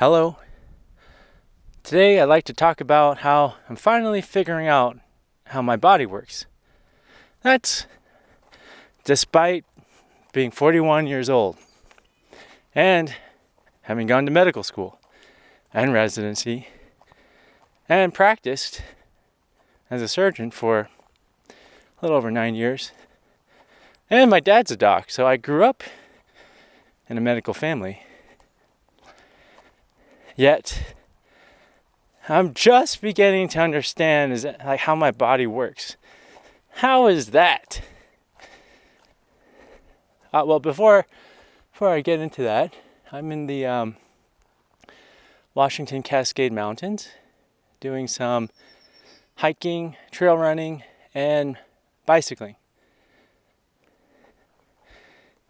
Hello. Today I'd like to talk about how I'm finally figuring out how my body works. That's despite being 41 years old and having gone to medical school and residency and practiced as a surgeon for a little over 9 years. And my dad's a doc, so I grew up in a medical family. Yet I'm just beginning to understand how my body works. How is that? Well, before I get into that, I'm in the Washington Cascade Mountains doing some hiking, trail running, and bicycling.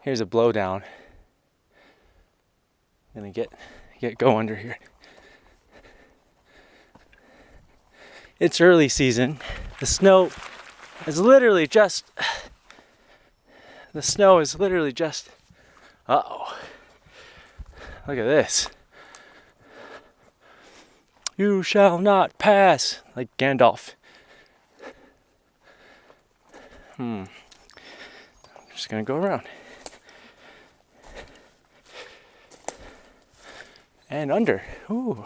Here's a blowdown. I'm gonna go under here. It's early season. The snow is literally just. Uh-oh. Look at this. You shall not pass, like Gandalf. I'm just gonna go around. And under. Ooh.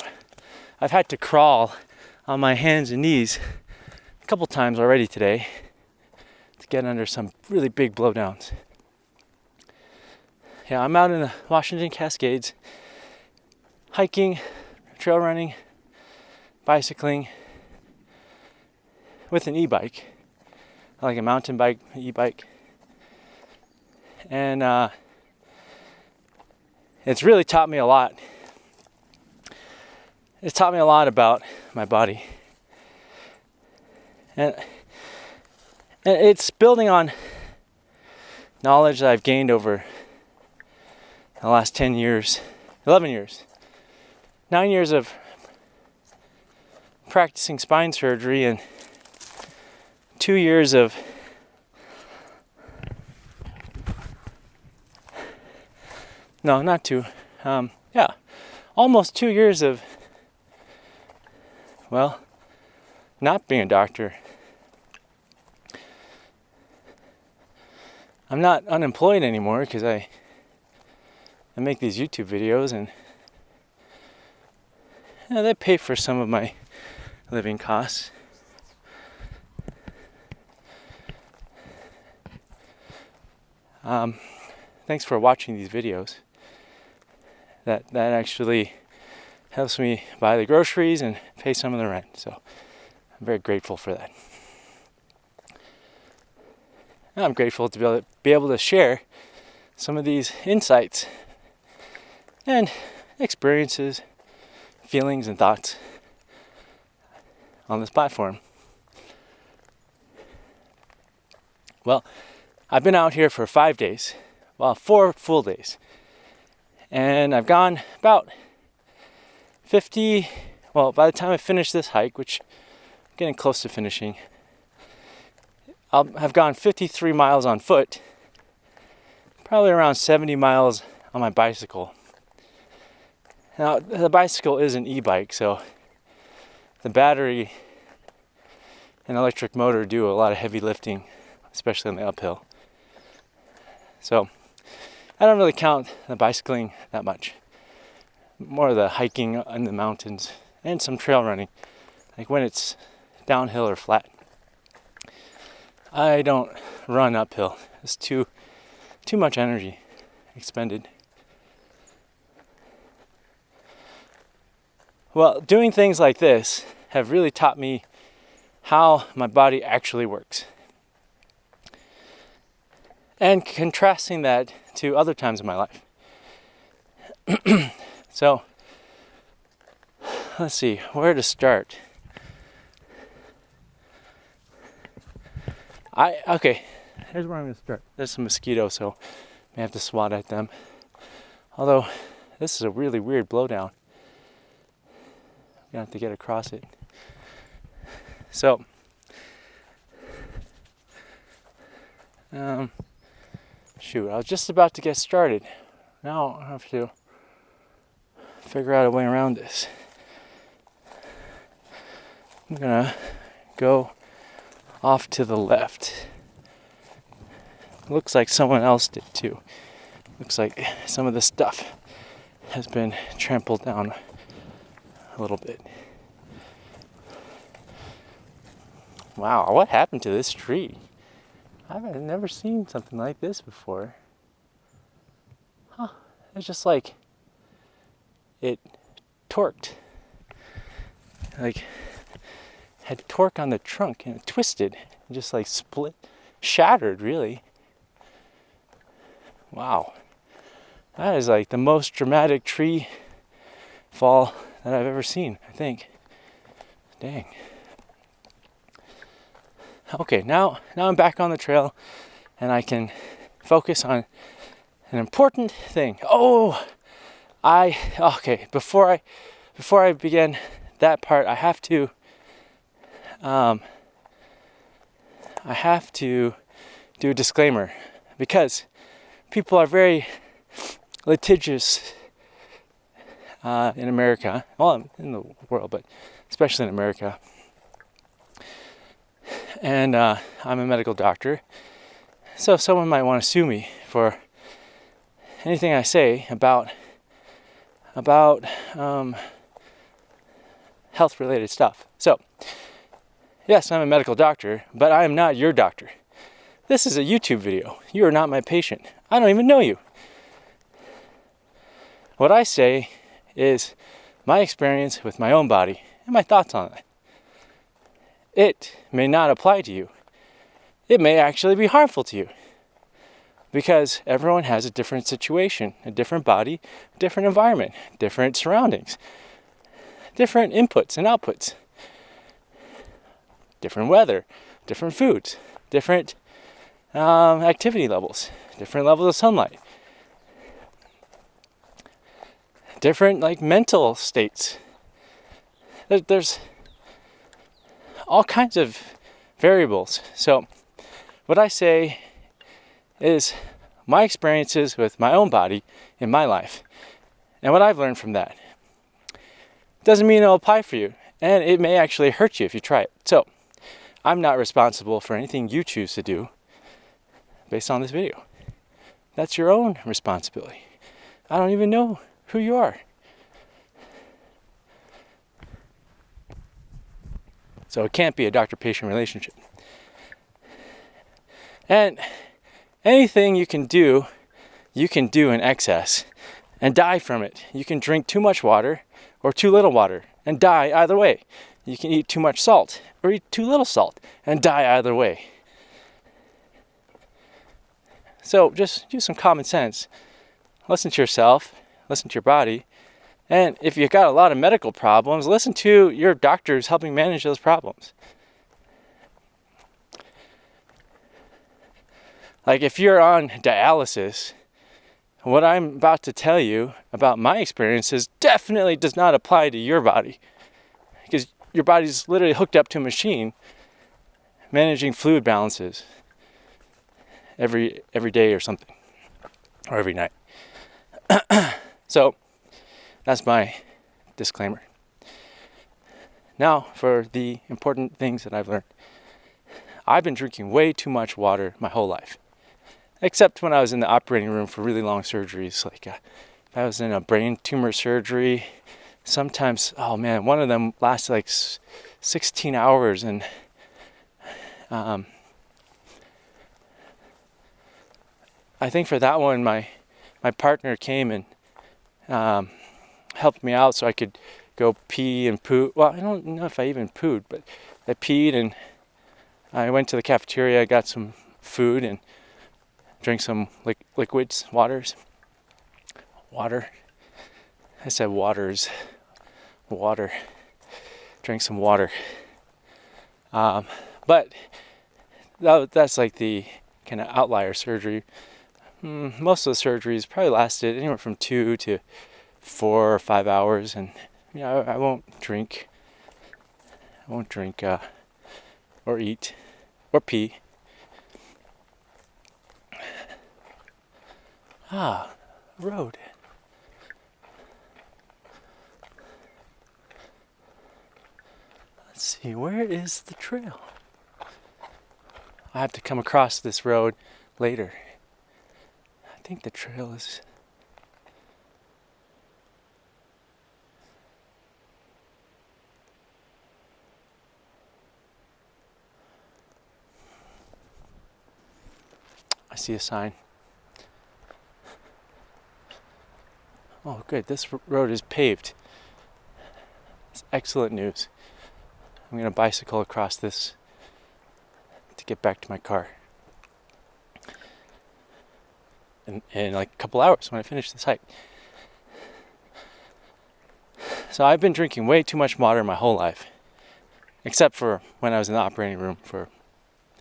I've had to crawl on my hands and knees a couple times already today to get under some really big blowdowns. Yeah, I'm out in the Washington Cascades, hiking, trail running, bicycling with an e-bike, like a mountain bike, e-bike. And it's really taught me a lot. It's taught me a lot about my body. And it's building on knowledge that I've gained over the last 10 years, 11 years, 9 years of practicing spine surgery and 2 years of no, not two. Almost 2 years of, well, not being a doctor. I'm not unemployed anymore because I make these YouTube videos and they pay for some of my living costs. Thanks for watching these videos. That actually helps me buy the groceries and pay some of the rent. So I'm very grateful for that. And I'm grateful to be able to share some of these insights and experiences, feelings, and thoughts on this platform. Well, I've been out here for 5 days. Well, 4 full days. And I've gone about 50, well, by the time I finish this hike, which I'm getting close to finishing, I'll have gone 53 miles on foot, probably around 70 miles on my bicycle. Now, the bicycle is an e-bike, so the battery and electric motor do a lot of heavy lifting, especially on the uphill. So I don't really count the bicycling that much. More of the hiking in the mountains and some trail running, like when it's downhill or flat. I don't run uphill. It's too much energy expended. Well, doing things like this have really taught me how my body actually works. And contrasting that to other times in my life. So, let's see, where to start? Okay, here's where I'm going to start. There's some mosquitoes, so I may have to swat at them. Although, this is a really weird blowdown. I'm going to have to get across it. So, shoot, I was just about to get started. Now I have to figure out a way around this. I'm gonna go off to the left. Looks like someone else did too. Looks like some of the stuff has been trampled down a little bit. Wow, what happened to this tree? I've never seen something like this before. Huh, it's just like it torqued. Like had torque on the trunk and it twisted, and just like split, shattered really. Wow. That is like the most dramatic tree fall that I've ever seen, I think. Dang. Okay, now I'm back on the trail and I can focus on an important thing. Before I begin that part, I have to do a disclaimer, because people are very litigious in America, well, in the world, but especially in America. And I'm a medical doctor, so someone might want to sue me for anything I say about health-related stuff. So, yes, I'm a medical doctor, but I am not your doctor. This is a YouTube video. You are not my patient. I don't even know you. What I say is my experience with my own body and my thoughts on it. It may not apply to you. It may actually be harmful to you, because everyone has a different situation, a different body, a different environment, different surroundings, different inputs and outputs, different weather, different foods, different activity levels, different levels of sunlight, different like mental states. There's all kinds of variables. So what I say is my experiences with my own body in my life and what I've learned from that. Doesn't mean it'll apply for you, and it may actually hurt you if you try it. So I'm not responsible for anything you choose to do based on this video. That's your own responsibility. I don't even know who you are. So it can't be a doctor-patient relationship. And anything you can do in excess and die from it. You can drink too much water or too little water and die either way. You can eat too much salt or eat too little salt and die either way. So just use some common sense. Listen to yourself, listen to your body, and if you've got a lot of medical problems, listen to your doctors helping manage those problems. Like if you're on dialysis, what I'm about to tell you about my experiences definitely does not apply to your body, because your body's literally hooked up to a machine managing fluid balances every day or something, or every night. So that's my disclaimer. Now for the important things that I've learned. I've been drinking way too much water my whole life, except when I was in the operating room for really long surgeries. Like if I was in a brain tumor surgery, sometimes, one of them lasted like 16 hours, and I think for that one, my partner came and helped me out so I could go pee and poo. Well, I don't know if I even pooed, but I peed and I went to the cafeteria, got some food and drank some liquids, water. I said waters. Water. Drank some water. But that's like the kind of outlier surgery. Most of the surgeries probably lasted anywhere from 2 to 4 or 5 hours, and I won't drink or eat or pee. Road. see, where is the trail? I have to come across this road later. I think the trail is... I see a sign. Oh, good. This road is paved. It's excellent news. I'm going to bicycle across this to get back to my car. In like a couple hours when I finish this hike. So I've been drinking way too much water my whole life. Except for when I was in the operating room for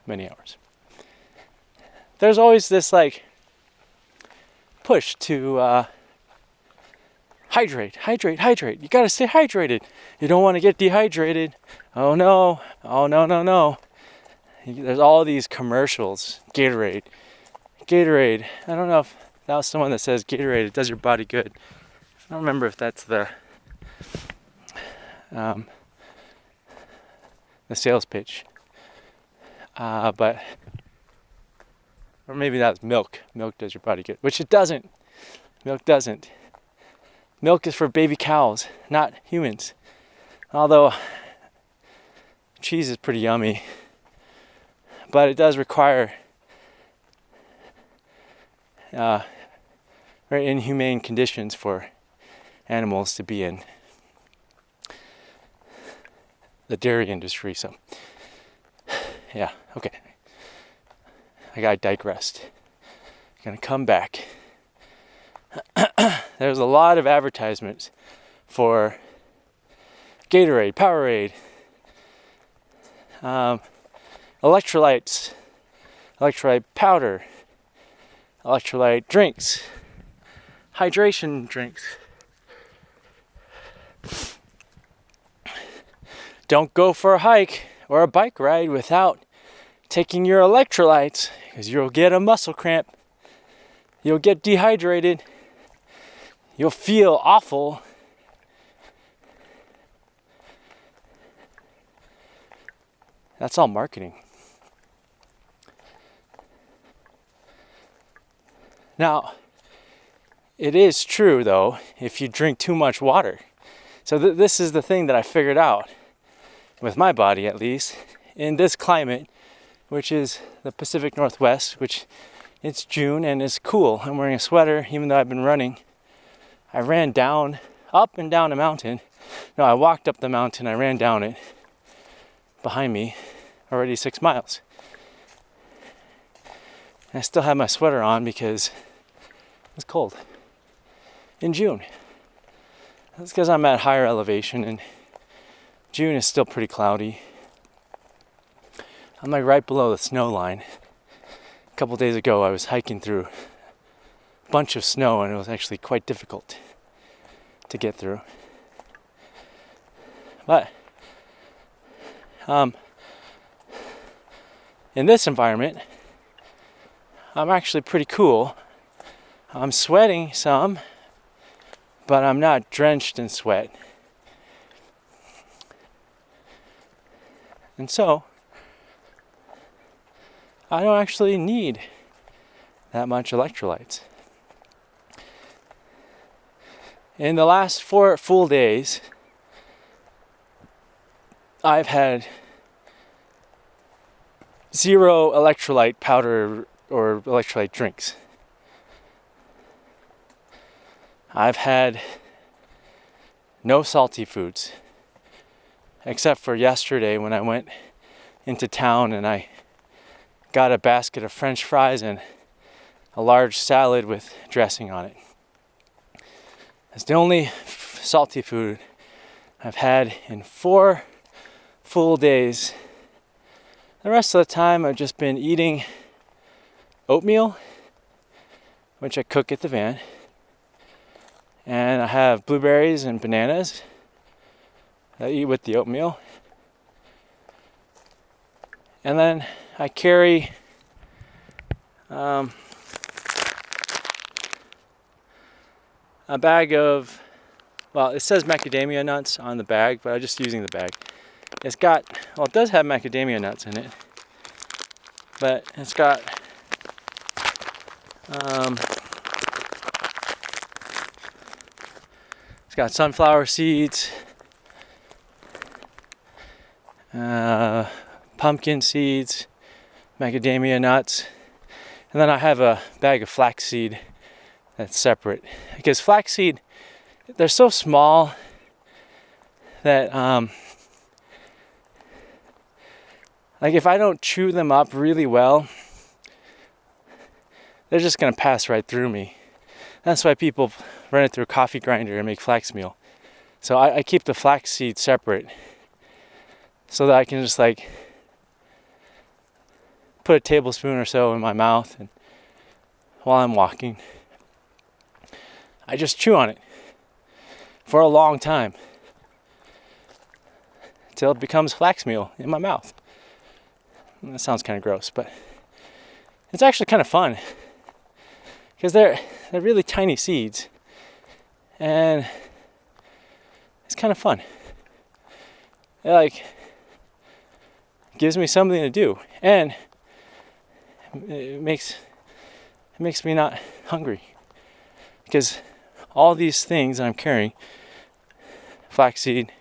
many hours. There's always this like push to hydrate. You gotta stay hydrated. You don't want to get dehydrated. Oh no. There's all these commercials. Gatorade. I don't know if that was someone that says Gatorade, it does your body good. I don't remember if that's the sales pitch. But or maybe that's milk. Milk does your body good, which it doesn't. Milk doesn't. Milk is for baby cows, not humans. Although cheese is pretty yummy, but it does require very inhumane conditions for animals to be in the dairy industry. So, yeah, okay. I gotta digressed. I'm gonna come back. There's a lot of advertisements for Gatorade, Powerade, electrolytes, electrolyte powder, electrolyte drinks, hydration drinks. Don't go for a hike or a bike ride without taking your electrolytes, because you'll get a muscle cramp. You'll get dehydrated. You'll feel awful. That's all marketing. Now, it is true though, if you drink too much water. So this is the thing that I figured out, with my body at least, in this climate, which is the Pacific Northwest, which it's June and it's cool. I'm wearing a sweater even though I've been running. I ran up and down a mountain. No, I walked up the mountain, I ran down it behind me, already 6 miles. And I still have my sweater on because it's cold in June. That's because I'm at higher elevation and June is still pretty cloudy. I'm like right below the snow line. A couple days ago I was hiking through a bunch of snow and it was actually quite difficult to get through. But in this environment, I'm actually pretty cool. I'm sweating some, but I'm not drenched in sweat. And so, I don't actually need that much electrolytes. In the last 4 full days, I've had 0 electrolyte powder or electrolyte drinks. I've had no salty foods, except for yesterday when I went into town and I got a basket of French fries and a large salad with dressing on it. That's the only salty food I've had in 4 full days. The rest of the time I've just been eating oatmeal, which I cook at the van. And I have blueberries and bananas that I eat with the oatmeal. And then I carry a bag of, well, it says macadamia nuts on the bag, but I'm just using the bag. It's got, well, it does have macadamia nuts in it, but it's got sunflower seeds, pumpkin seeds, macadamia nuts, and then I have a bag of flaxseed that's separate, because flaxseed, they're so small that like if I don't chew them up really well, they're just gonna pass right through me. That's why people run it through a coffee grinder and make flax meal. So I keep the flax seed separate so that I can just like put a tablespoon or so in my mouth, and while I'm walking, I just chew on it for a long time until it becomes flax meal in my mouth. And that sounds kind of gross, but it's actually kind of fun because they're really tiny seeds, and it's kind of fun. It like gives me something to do, and it makes me not hungry, because all these things I'm carrying, flaxseed,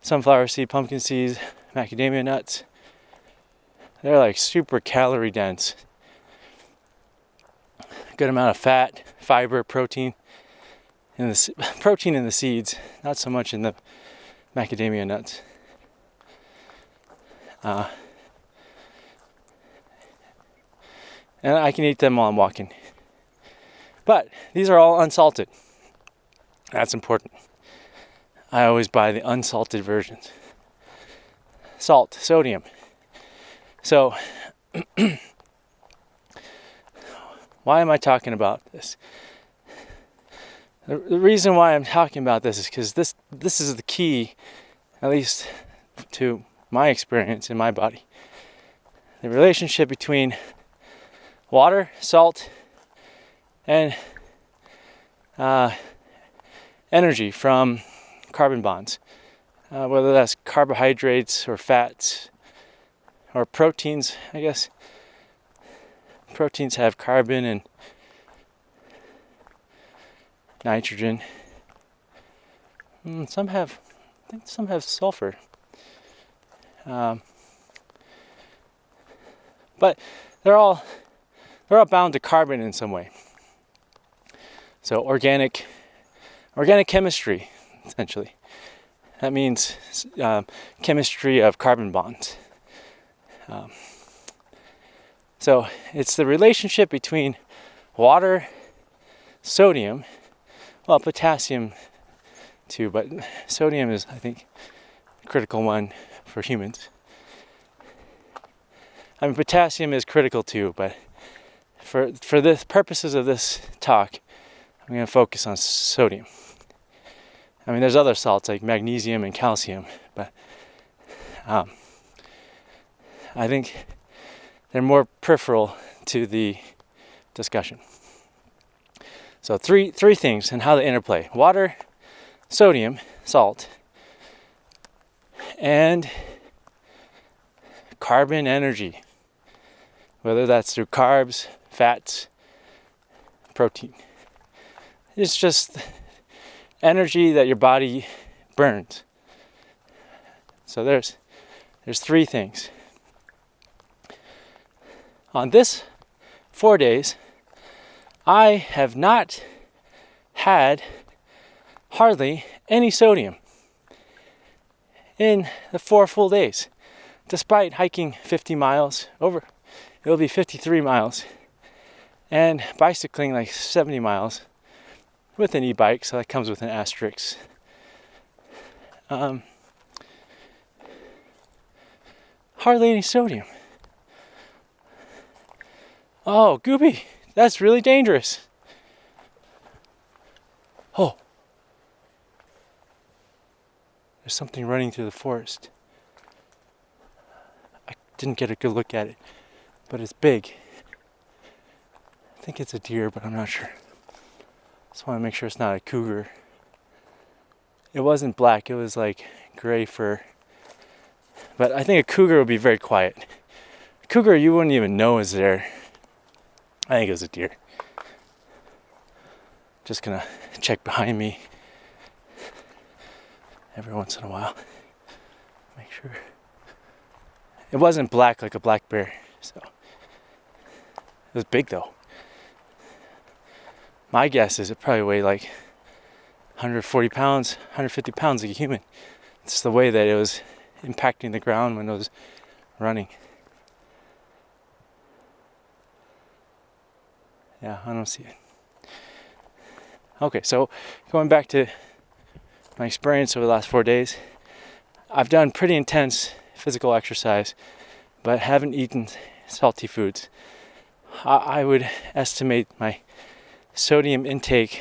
sunflower seed, pumpkin seeds, macadamia nuts, they're like super calorie dense. Good amount of fat, fiber, protein in the seeds, not so much in the macadamia nuts. And I can eat them while I'm walking. But these are all unsalted. That's important. I always buy the unsalted versions. Salt, sodium. So, why am I talking about this? The reason why I'm talking about this is because this is the key, at least to my experience in my body. The relationship between water, salt, and energy from carbon bonds, whether that's carbohydrates or fats or proteins. I guess proteins have carbon and nitrogen. Some have sulfur. But they're all bound to carbon in some way. So organic chemistry, essentially. That means chemistry of carbon bonds. So it's the relationship between water, sodium, well, potassium too, but sodium is, I think, a critical one for humans. I mean, potassium is critical too, but for the purposes of this talk, I'm going to focus on sodium. I mean, there's other salts like magnesium and calcium, but I think they're more peripheral to the discussion. So three things and how they interplay: water, sodium, salt, and carbon energy, whether that's through carbs, fats, protein. It's just energy that your body burns. So there's three things. On this 4 days, I have not had hardly any sodium in the 4 full days, despite hiking 50 miles over. It'll be 53 miles, and bicycling like 70 miles with an e-bike, so that comes with an asterisk. Hardly any sodium. Oh, Gooby, that's really dangerous. Oh, there's something running through the forest. I didn't get a good look at it, but it's big. I think it's a deer, but I'm not sure. Just want to make sure it's not a cougar. It wasn't black, it was like gray fur. But I think a cougar would be very quiet. A cougar you wouldn't even know is there. I think it was a deer. Just gonna check behind me every once in a while. Make sure. It wasn't black like a black bear, so it was big though. My guess is it probably weighed like 140 pounds, 150 pounds like a human. It's the way that it was impacting the ground when it was running. Yeah, I don't see it. Okay, so going back to my experience over the last 4 days, I've done pretty intense physical exercise, but haven't eaten salty foods. I would estimate my sodium intake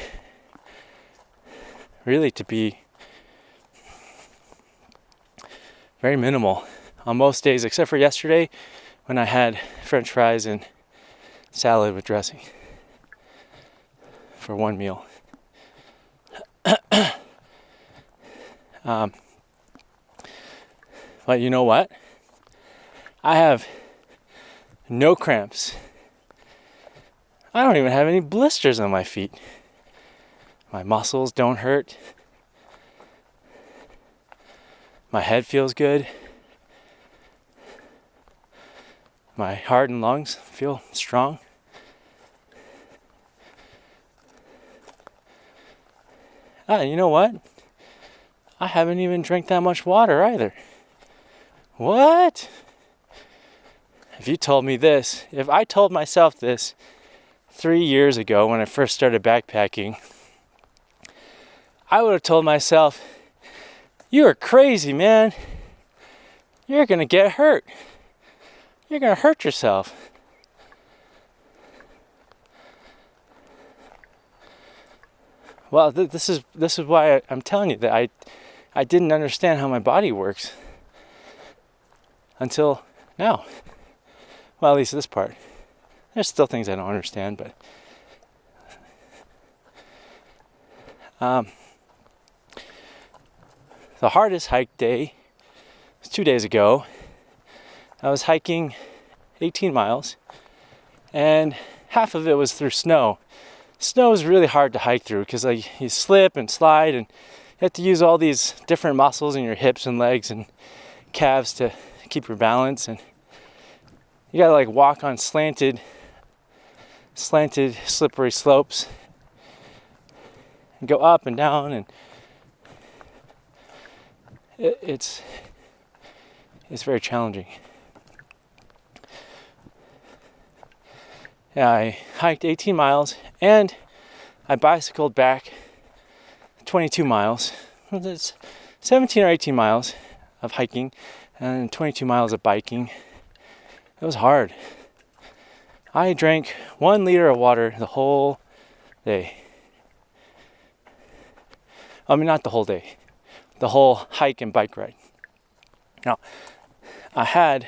really to be very minimal on most days, except for yesterday when I had French fries and salad with dressing for one meal. But you know what? I have no cramps. I don't even have any blisters on my feet. My muscles don't hurt. My head feels good. My heart and lungs feel strong. You know what? I haven't even drank that much water either. What? If you told me this, if I told myself this 3 years ago when I first started backpacking, I would have told myself, you are crazy, man. You're going to get hurt. You're going to hurt yourself. Well, this is why I'm telling you that I didn't understand how my body works until now. Well, at least this part. There's still things I don't understand, but the hardest hike day was 2 days ago. I was hiking 18 miles, and half of it was through snow. Snow is really hard to hike through because you slip and slide, and you have to use all these different muscles in your hips and legs and calves to keep your balance, and you gotta like walk on slanted slippery slopes and go up and down, and it's very challenging. Yeah, I hiked 18 miles and I bicycled back 22 miles. It's 17 or 18 miles of hiking and 22 miles of biking. It was hard. I drank 1 liter of water the whole day. I mean, not the whole day. The whole hike and bike ride. Now, I had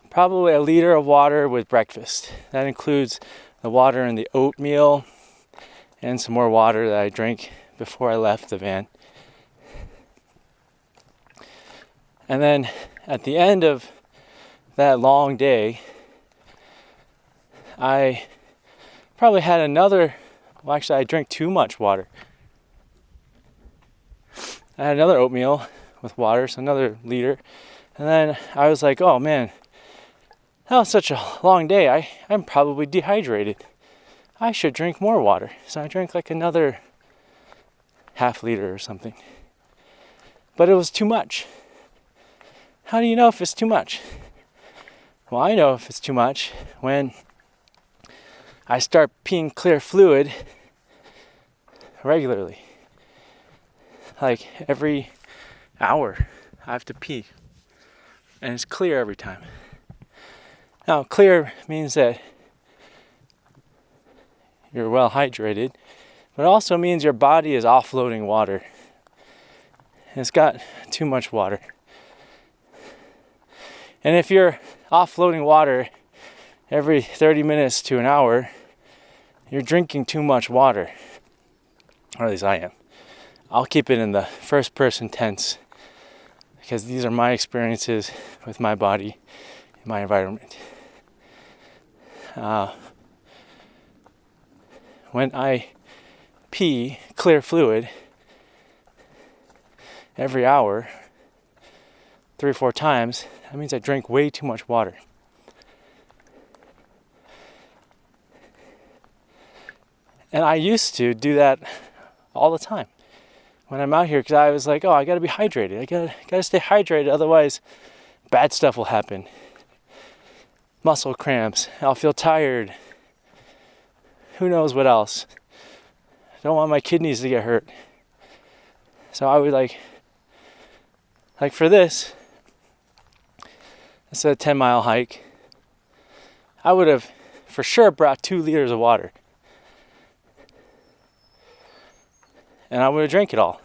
probably a liter of water with breakfast. That includes the water and the oatmeal and some more water that I drank before I left the van. And then at the end of that long day, I probably had another, well, actually I drank too much water. I had another oatmeal with water, so another liter. And then I was like, oh man, that was such a long day. I'm probably dehydrated. I should drink more water. So I drank like another half liter or something. But it was too much. How do you know if it's too much? Well, I know if it's too much when I start peeing clear fluid regularly. Like every hour I have to pee. And it's clear every time. Now, clear means that you're well hydrated, but it also means your body is offloading water. And it's got too much water. And if you're offloading water every 30 minutes to an hour, you're drinking too much water. or at least I am. I'll keep it in the first person tense because these are my experiences with my body, my environment. When I pee clear fluid every hour, 3 or 4 times, that means I drink way too much water. And I used to do that all the time when I'm out here, because I was like, oh, I gotta be hydrated. I gotta stay hydrated, otherwise bad stuff will happen. Muscle cramps, I'll feel tired. Who knows what else? I don't want my kidneys to get hurt. So I would like for this, it's a 10-mile hike, I would have for sure brought 2 liters of water. And I would have drank it all.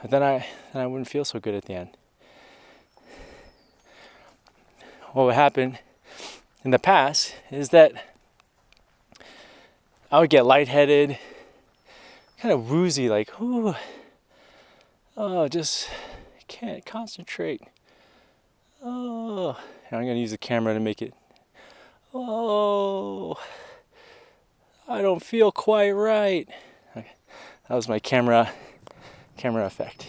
But then I wouldn't feel so good at the end. What would happen in the past is that I would get lightheaded, kind of woozy, like, ooh, oh, just can't concentrate. Oh, and I'm gonna use the camera to make it. Oh, I don't feel quite right. Okay. That was my camera effect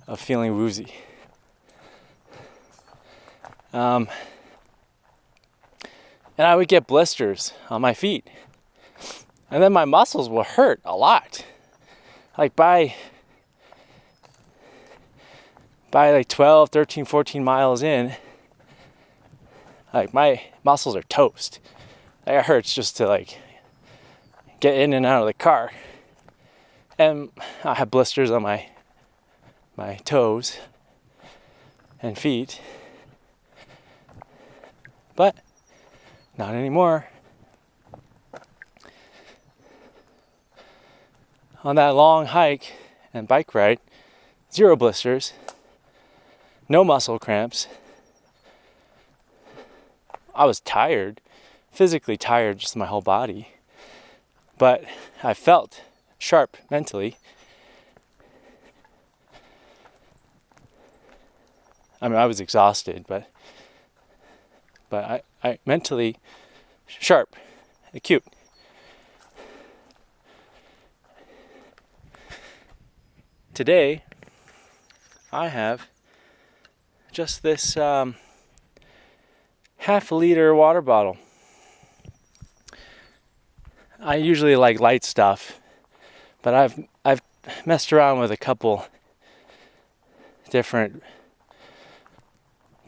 of feeling woozy. And I would get blisters on my feet. And then my muscles will hurt a lot. Like by like 12, 13, 14 miles in, like my muscles are toast. Like it hurts just to like get in and out of the car. And I have blisters on my toes and feet. But not anymore. On that long hike and bike ride, 0 blisters, no muscle cramps. I was tired, physically tired, just my whole body. But I felt sharp mentally. I mean, I was exhausted, but I mentally sharp, acute. Today, I have just this half-liter water bottle. I usually like light stuff, but I've messed around with a couple different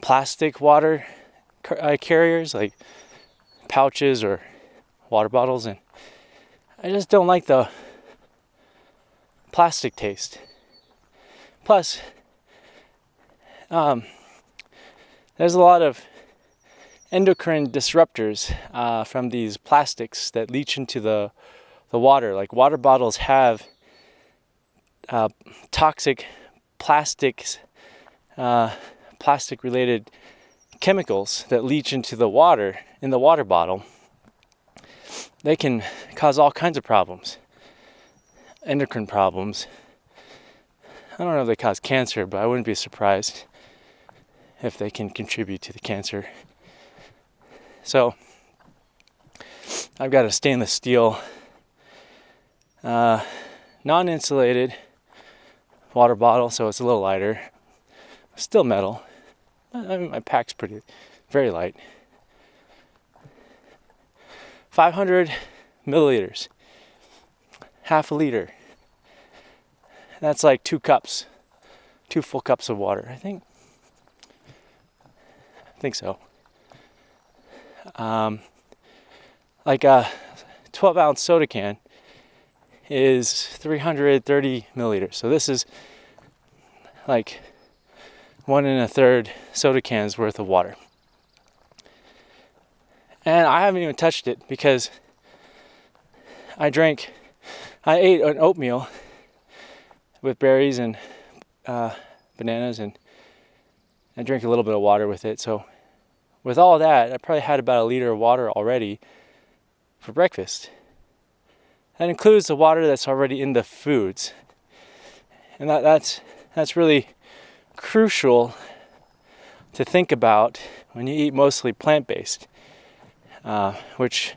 plastic water carriers, like pouches or water bottles, and I just don't like the plastic taste. Plus, there's a lot of endocrine disruptors from these plastics that leach into the water. Like water bottles have toxic plastics, plastic-related chemicals that leach into the water in the water bottle. They can cause all kinds of problems, endocrine problems. I don't know if they cause cancer, but I wouldn't be surprised if they can contribute to the cancer. So I've got a stainless steel, non-insulated water bottle, so it's a little lighter. Still metal. I mean, my pack's very light. 500 milliliters, half a liter. That's like 2 full cups of water, I think. I think so. Like a 12-ounce soda can is 330 milliliters. So this is like 1 1/3 soda cans worth of water. And I haven't even touched it because I ate an oatmeal with berries and bananas, and I drank a little bit of water with it. So with all that, I probably had about 1 liter of water already for breakfast. that includes the water that's already in the foods. And that's really crucial to think about when you eat mostly plant-based, which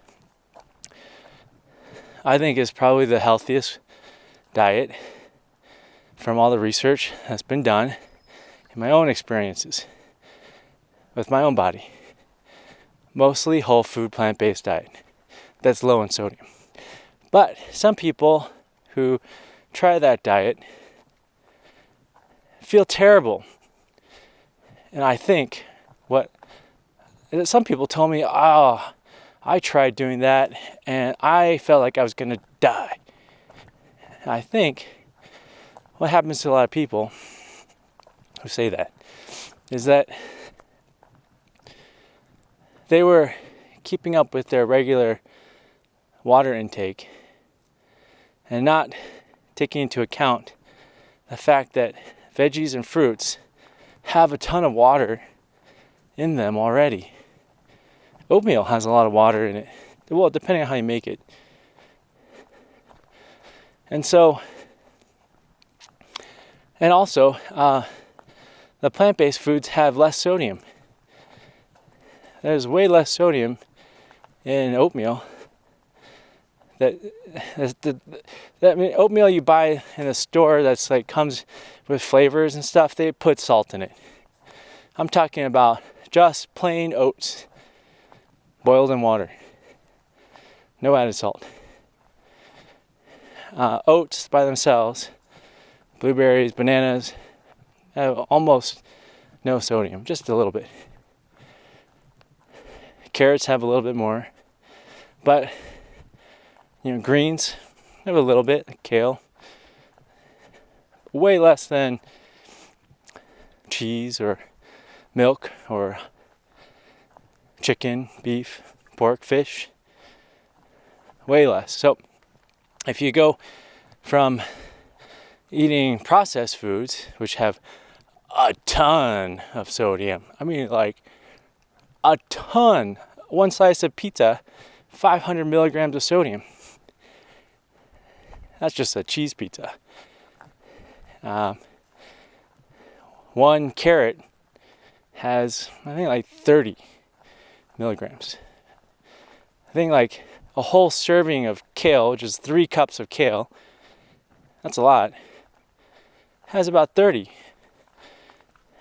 I think is probably the healthiest diet from all the research that's been done in my own experiences with my own body. Mostly whole food plant-based diet that's low in sodium. But some people who try that diet feel terrible. And I think some people told me, oh, I tried doing that and I felt like I was going to die. And I think what happens to a lot of people who say that is that they were keeping up with their regular water intake and not taking into account the fact that veggies and fruits have a ton of water in them already. Oatmeal has a lot of water in it. Well, depending on how you make it. And also, the plant-based foods have less sodium. There's way less sodium in oatmeal. Oatmeal you buy in a store that's like comes with flavors and stuff, they put salt in it. I'm talking about just plain oats boiled in water. No added salt. Oats by themselves, blueberries, bananas, have almost no sodium, just a little bit. Carrots have a little bit more, but greens have a little bit, like kale, way less than cheese or milk or chicken, beef, pork, fish, way less. So if you go from eating processed foods, which have a ton of sodium, I mean like a ton, one slice of pizza, 500 milligrams of sodium. That's just a cheese pizza. One carrot has, I think, like 30 milligrams. I think like a whole serving of kale, which is 3 cups of kale, that's a lot, has about 30.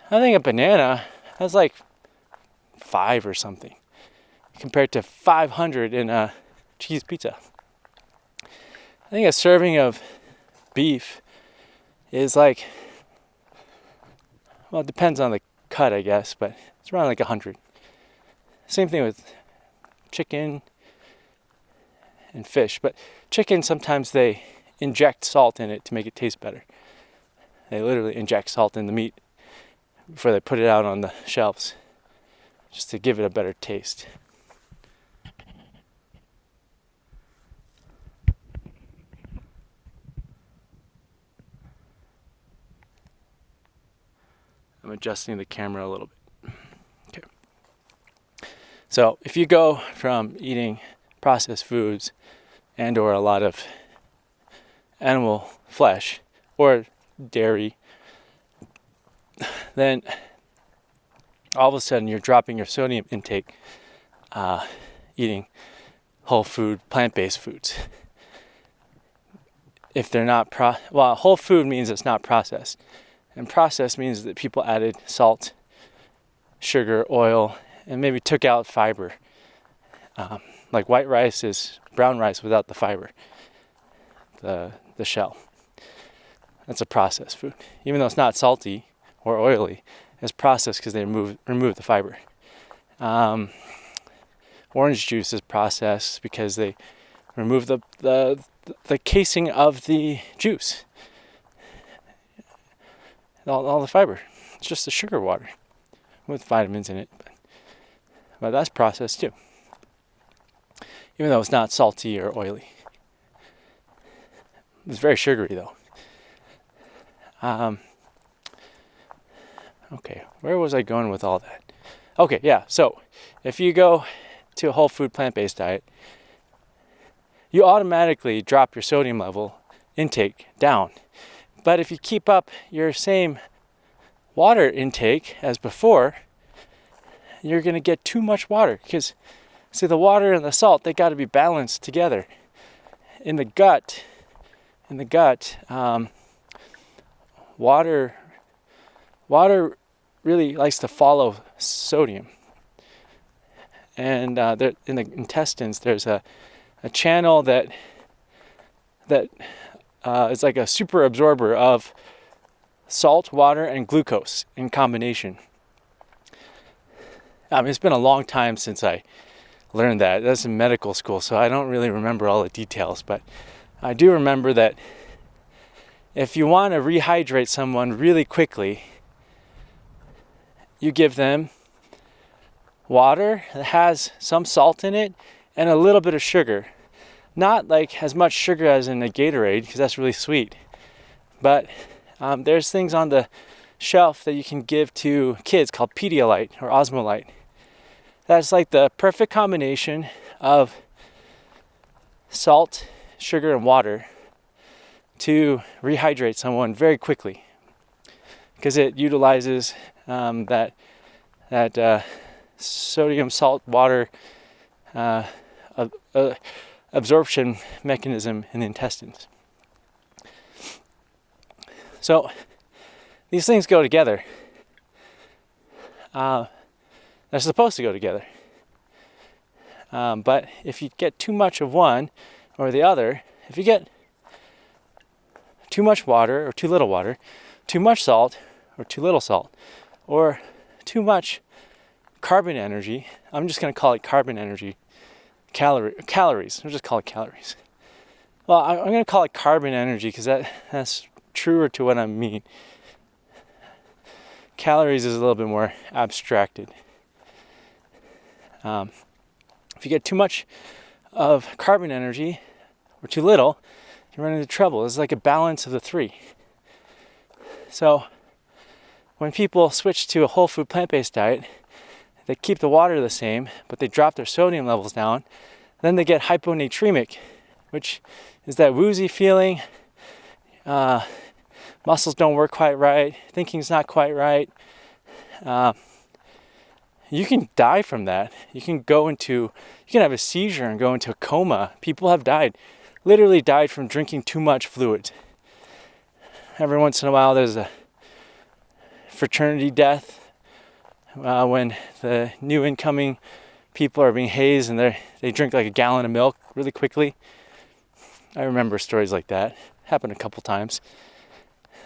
I think a banana has like 5 or something, compared to 500 in a cheese pizza. I think a serving of beef is like, well, it depends on the cut, I guess, but it's around like 100. Same thing with chicken and fish, but chicken, sometimes they inject salt in it to make it taste better. They literally inject salt in the meat before they put it out on the shelves, just to give it a better taste. I'm adjusting the camera a little bit. Okay. So if you go from eating processed foods and or a lot of animal flesh or dairy, then all of a sudden you're dropping your sodium intake eating whole food, plant-based foods. If they're not whole food means it's not processed. And processed means that people added salt, sugar, oil, and maybe took out fiber. Like white rice is brown rice without the fiber, the shell. That's a processed food. Even though it's not salty or oily, it's processed because they remove the fiber. Orange juice is processed because they remove the casing of the juice. All the fiber. It's just the sugar water with vitamins in it. But that's processed too. Even though it's not salty or oily. It's very sugary though. Okay, where was I going with all that? Okay, yeah, so if you go to a whole food plant-based diet, you automatically drop your sodium level intake down. But if you keep up your same water intake as before, you're going to get too much water, because see, the water and the salt, they got to be balanced together. In the gut, water really likes to follow sodium. And in the intestines, there's a channel that is like a super absorber of salt, water, and glucose in combination. It's been a long time since I learned that. That's in medical school, so I don't really remember all the details, but I do remember that if you want to rehydrate someone really quickly, you give them water that has some salt in it and a little bit of sugar. Not like as much sugar as in a Gatorade, because that's really sweet. But there's things on the shelf that you can give to kids called Pedialyte or Osmolyte. That's like the perfect combination of salt, sugar, and water to rehydrate someone very quickly, because it utilizes that sodium, salt, water absorption mechanism in the intestines. So these things go together. They're supposed to go together. But if you get too much of one or the other, if you get too much water or too little water, too much salt or too little salt, or too much carbon energy, I'm just going to call it carbon energy, calories. I'll just call it calories. Well, I'm going to call it carbon energy because that's truer to what I mean. Calories is a little bit more abstracted. If you get too much of carbon energy or too little, you run into trouble. It's like a balance of the three. So when people switch to a whole food plant-based diet, they keep the water the same, but they drop their sodium levels down. Then they get hyponatremic, which is that woozy feeling. Muscles don't work quite right. Thinking's not quite right. You can die from that. You can have a seizure and go into a coma. People have literally died from drinking too much fluid. Every once in a while there's a fraternity death when the new incoming people are being hazed and they drink like a gallon of milk really quickly. I remember stories like that. Happened a couple times.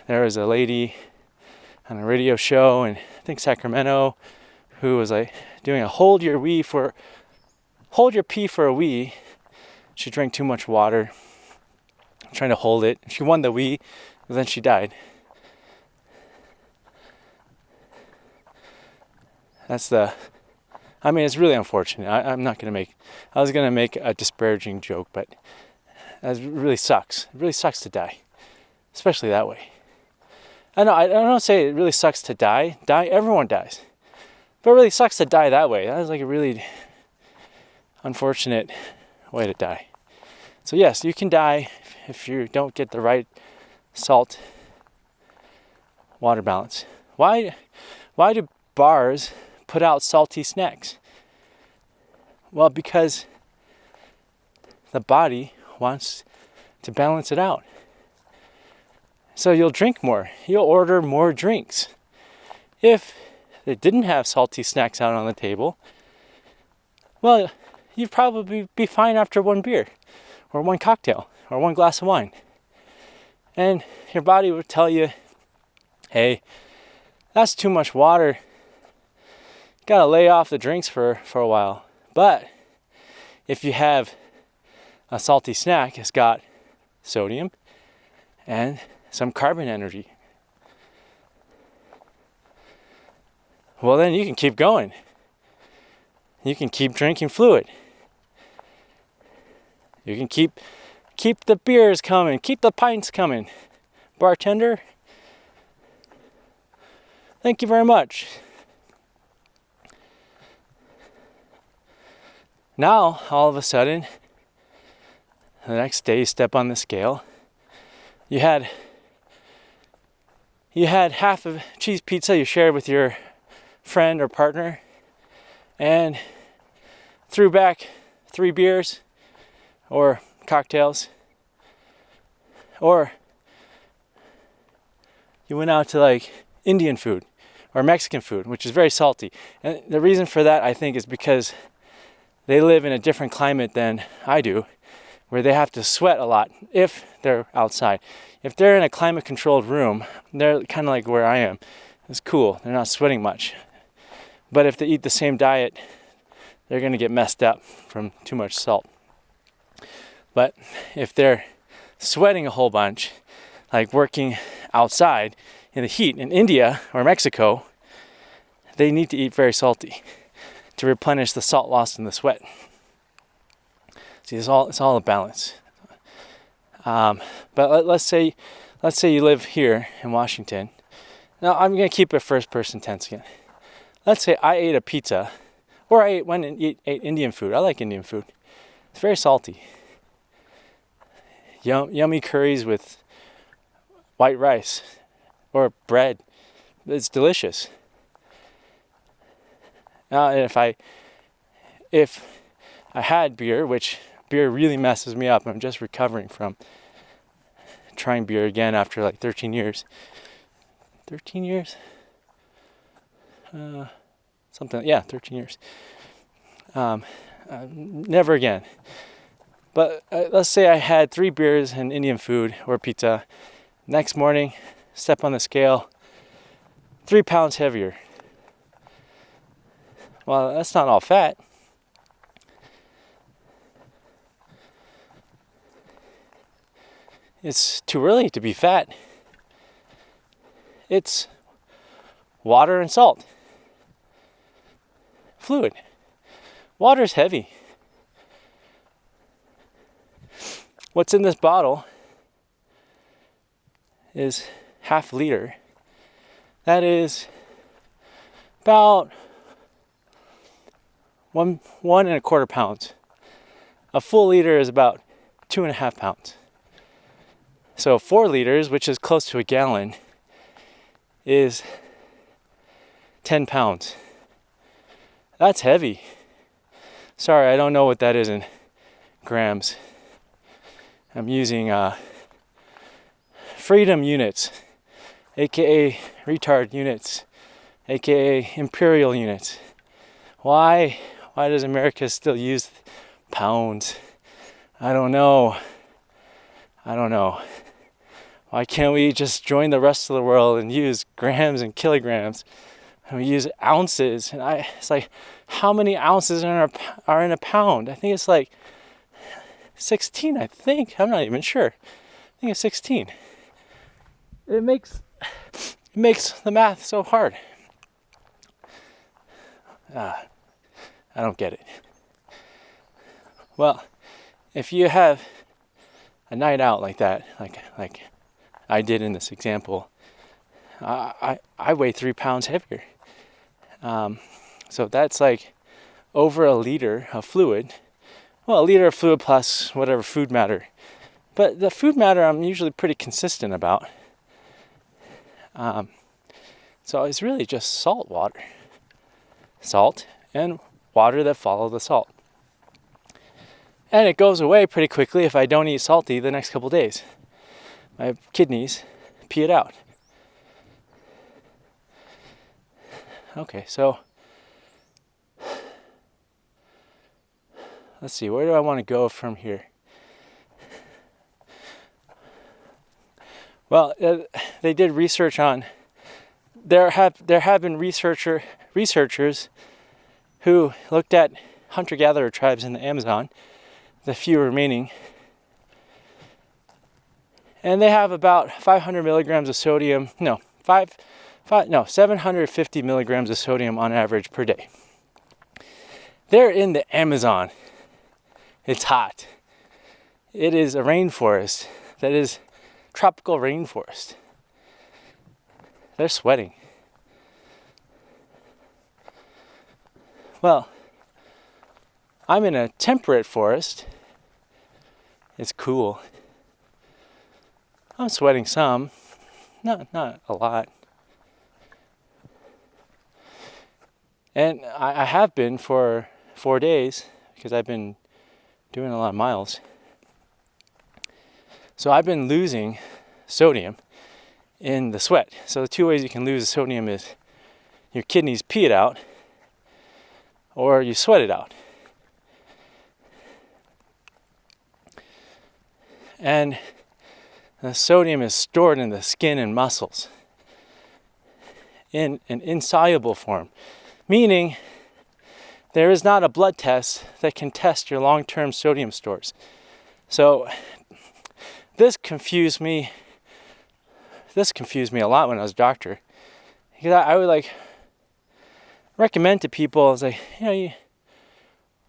There was a lady on a radio show in, I think, Sacramento, who was like doing a hold your pee for a wee. She drank too much water, trying to hold it. She won the wee, but then she died. It's really unfortunate. I was going to make a disparaging joke, but it really sucks. It really sucks to die, especially that way. I don't say it really sucks to die. Everyone dies. But it really sucks to die that way. That is like a really unfortunate way to die. So yes, you can die if you don't get the right salt water balance. Why do bars put out salty snacks? Well, because the body wants to balance it out. So you'll drink more. You'll order more drinks. If they didn't have salty snacks out on the table, well, you'd probably be fine after one beer or one cocktail or one glass of wine. And your body would tell you, hey, that's too much water. Gotta lay off the drinks for a while. But if you have a salty snack, it's got sodium and some carbon energy. Well, then you can keep going. You can keep drinking fluid. You can keep the beers coming, keep the pints coming. Bartender, thank you very much. Now, all of a sudden, The next day you step on the scale. You had half of cheese pizza you shared with your friend or partner, and threw back 3 beers or cocktails, or you went out to like Indian food or Mexican food, which is very salty. And the reason for that, I think, is because they live in a different climate than I do, where they have to sweat a lot if they're outside. If they're in a climate controlled room, they're kind of like where I am. It's cool, they're not sweating much. But if they eat the same diet, they're going to get messed up from too much salt. But if they're sweating a whole bunch, like working outside in the heat in India or Mexico, they need to eat very salty to replenish the salt lost in the sweat. See, it's all a balance. But let's say you live here in Washington. Now I'm going to keep it first person tense again. Let's say I ate a pizza, or I ate Indian food. I like Indian food. It's very salty. Yummy curries with white rice or bread. It's delicious. Now, if I had beer, which beer really messes me up. I'm just recovering from trying beer again after like 13 years. 13 years? 13 years. Never again. But let's say I had 3 beers and Indian food or pizza. Next morning, step on the scale, 3 pounds heavier. Well, that's not all fat. It's too early to be fat. It's water and salt. Fluid. Water's heavy. What's in this bottle is half liter. That is about 1.25 pounds. A full liter is about 2.5 pounds. So 4 liters, which is close to a gallon, is 10 pounds. That's heavy. Sorry, I don't know what that is in grams. I'm using freedom units, aka retard units, aka imperial units. Why does America still use pounds? I don't know. Why can't we just join the rest of the world and use grams and kilograms? And we use ounces. And it's like, how many ounces are in a pound? I think it's like 16, I think. I'm not even sure. I think it's 16. It makes the math so hard. I don't get it. Well, if you have a night out like that, like I did in this example, I weigh 3 pounds heavier. So that's like over a liter of fluid. Well, a liter of fluid plus whatever food matter. But the food matter I'm usually pretty consistent about. So it's really just salt water. Salt and water that follow the salt. And it goes away pretty quickly if I don't eat salty the next couple days. My kidneys pee it out. Okay, so let's see, where do I want to go from here? Well, they did research on. There have been researchers who looked at hunter-gatherer tribes in the Amazon, the few remaining, and they have about 500 milligrams of sodium. 750 milligrams of sodium on average per day. They're in the Amazon. It's hot. It is a rainforest that is tropical rainforest. They're sweating. Well, I'm in a temperate forest It's cool. I'm sweating some, not a lot. And I have been for 4 days because I've been doing a lot of miles. So I've been losing sodium in the sweat. So the two ways you can lose sodium is your kidneys pee it out or you sweat it out. And the sodium is stored in the skin and muscles in an insoluble form, meaning there is not a blood test that can test your long-term sodium stores. So this confused me a lot when I was a doctor, because I would recommend to people, is you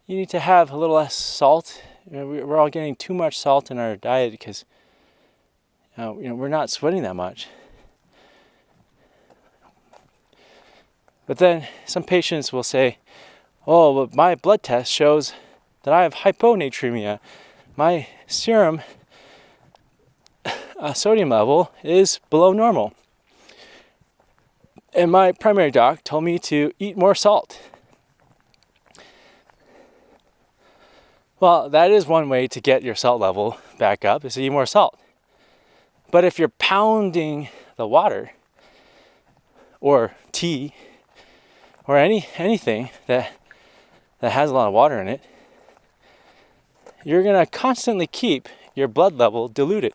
need to have a little less salt. We're all getting too much salt in our diet because we're not sweating that much. But then some patients will say, oh, but my blood test shows that I have hyponatremia. My serum sodium level is below normal. And my primary doc told me to eat more salt. Well, that is one way to get your salt level back up, is to eat more salt. But if you're pounding the water or tea or anything that has a lot of water in it, you're going to constantly keep your blood level diluted,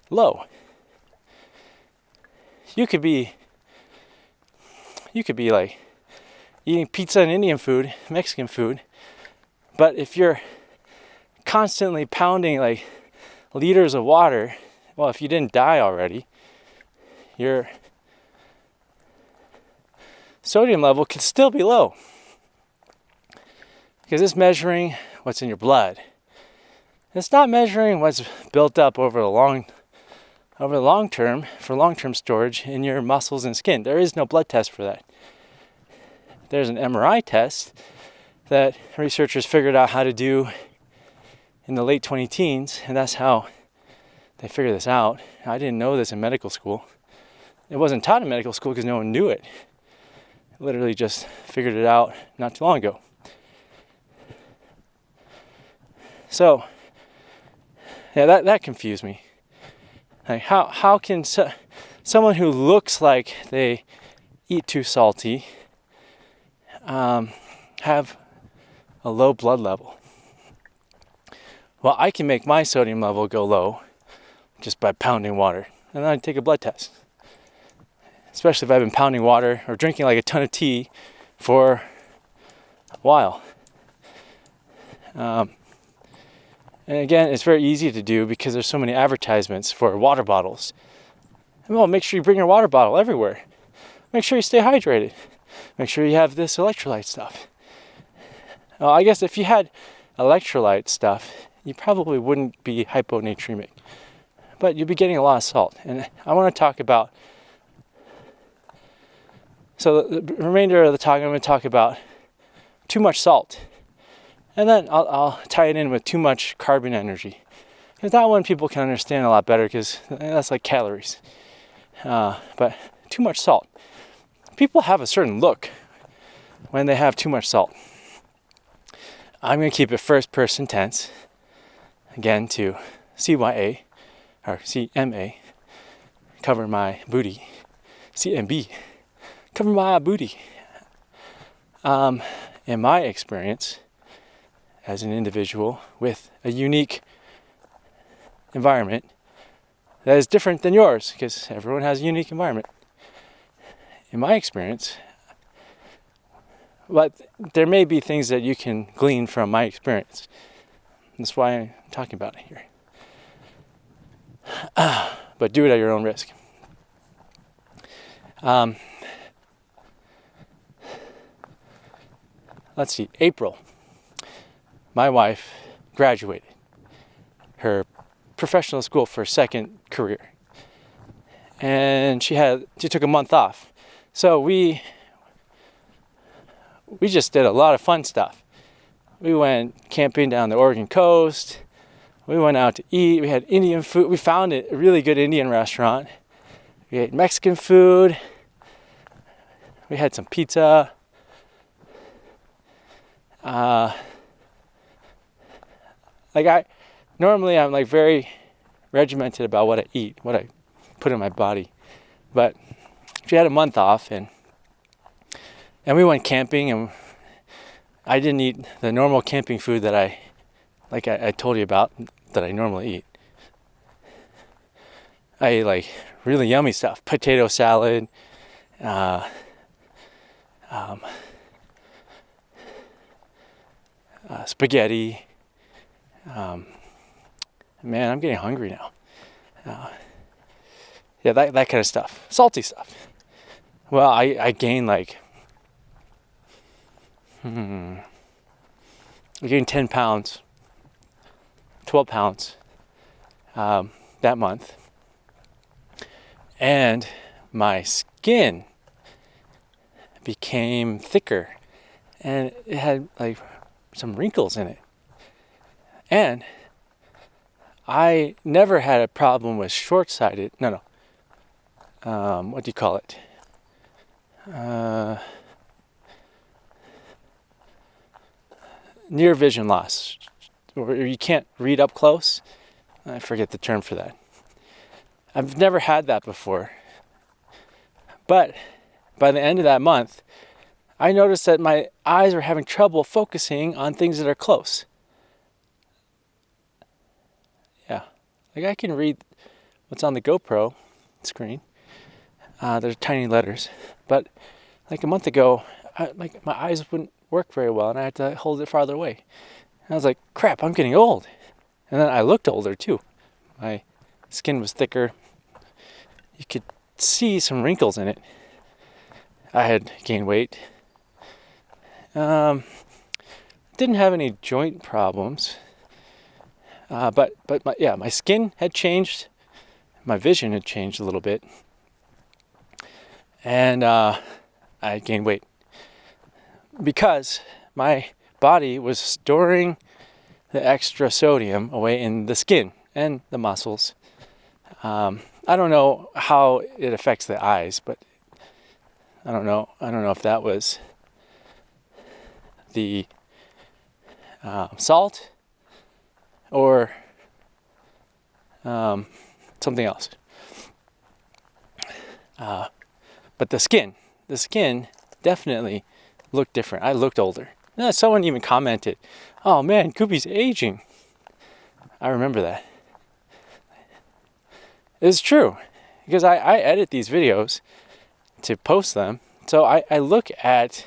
low. You could be like eating pizza and Indian food, Mexican food, but if you're constantly pounding like liters of water, well, if you didn't die already, your sodium level could still be low. Because it's measuring what's in your blood. It's not measuring what's built up over the long term, for long-term storage in your muscles and skin. There is no blood test for that. There's an MRI test that researchers figured out how to do in the late 20-teens, and that's how they figured this out. I didn't know this in medical school. It wasn't taught in medical school because no one knew it. I literally just figured it out not too long ago. So, yeah, that confused me. Like, how can someone who looks like they eat too salty have a low blood level? Well, I can make my sodium level go low just by pounding water, and then I take a blood test. Especially if I've been pounding water or drinking like a ton of tea for a while. And again, it's very easy to do because there's so many advertisements for water bottles. And well, make sure you bring your water bottle everywhere. Make sure you stay hydrated. Make sure you have this electrolyte stuff. Well, I guess if you had electrolyte stuff, you probably wouldn't be hyponatremic. But you'd be getting a lot of salt. And I want to talk about... So the remainder of the talk, I'm going to talk about too much salt. And then I'll tie it in with too much carbon energy. Because that one people can understand a lot better because that's like calories. But too much salt. People have a certain look when they have too much salt. I'm going to keep it first person tense. Again, to CYA or CMA, cover my booty. CMB, cover my booty. In my experience, as an individual with a unique environment that is different than yours, because everyone has a unique environment. In my experience, but there may be things that you can glean from my experience. That's why I'm talking about it here. But do it at your own risk. Let's see, April. My wife graduated her professional school for a second career. And she took a month off. So we just did a lot of fun stuff. We went camping down the Oregon coast. We went out to eat. We had Indian food. We found a really good Indian restaurant. We ate Mexican food. We had some pizza. Normally I'm like very regimented about what I eat, what I put in my body. But she had a month off, and we went camping, and I didn't eat the normal camping food that I told you about that I normally eat. I ate like really yummy stuff, potato salad, spaghetti. Man, I'm getting hungry now. Yeah, that kind of stuff, salty stuff. Well, I gained like, I gained 10 pounds, 12 pounds that month. And my skin became thicker, and it had like some wrinkles in it. And I never had a problem with short-sighted, what do you call it? Near vision loss, or you can't read up close. I forget the term for that. I've never had that before. But by the end of that month, I noticed that my eyes were having trouble focusing on things that are close. Yeah, like I can read what's on the GoPro screen. There's tiny letters, but like a month ago, my eyes wouldn't work very well, and I had to hold it farther away. And I was like, crap, I'm getting old. And then I looked older too. My skin was thicker. You could see some wrinkles in it. I had gained weight. Didn't have any joint problems. But my skin had changed. My vision had changed a little bit. And I gained weight because my body was storing the extra sodium away in the skin and the muscles. I don't know how it affects the eyes, but I don't know if that was the salt or something else. But the skin definitely looked different. I looked older. Someone even commented, "Oh man, Koopy's aging." I remember that. It's true, because I edit these videos to post them. So I look at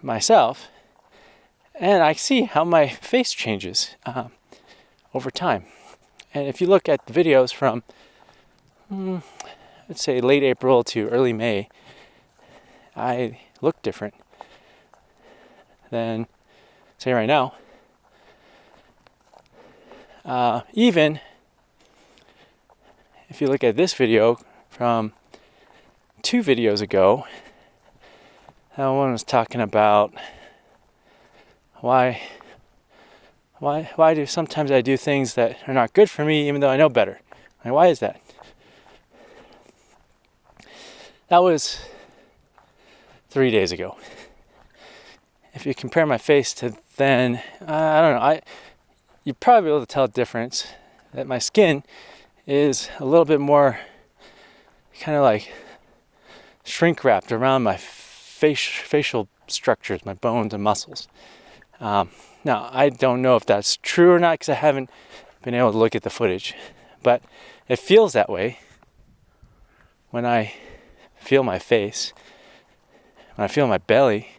myself and I see how my face changes over time. And if you look at the videos from, let's say late April to early May, I look different than, say, right now. Even if you look at this video from 2 videos ago, that one was talking about why do sometimes I do things that are not good for me even though I know better. Like, why is that? That was 3 days ago. If you compare my face to then, I don't know. You'd probably be able to tell a difference. That my skin is a little bit more kind of like shrink wrapped around my facial structures, my bones and muscles. Now, I don't know if that's true or not because I haven't been able to look at the footage, but it feels that way when I feel my face, when I feel my belly.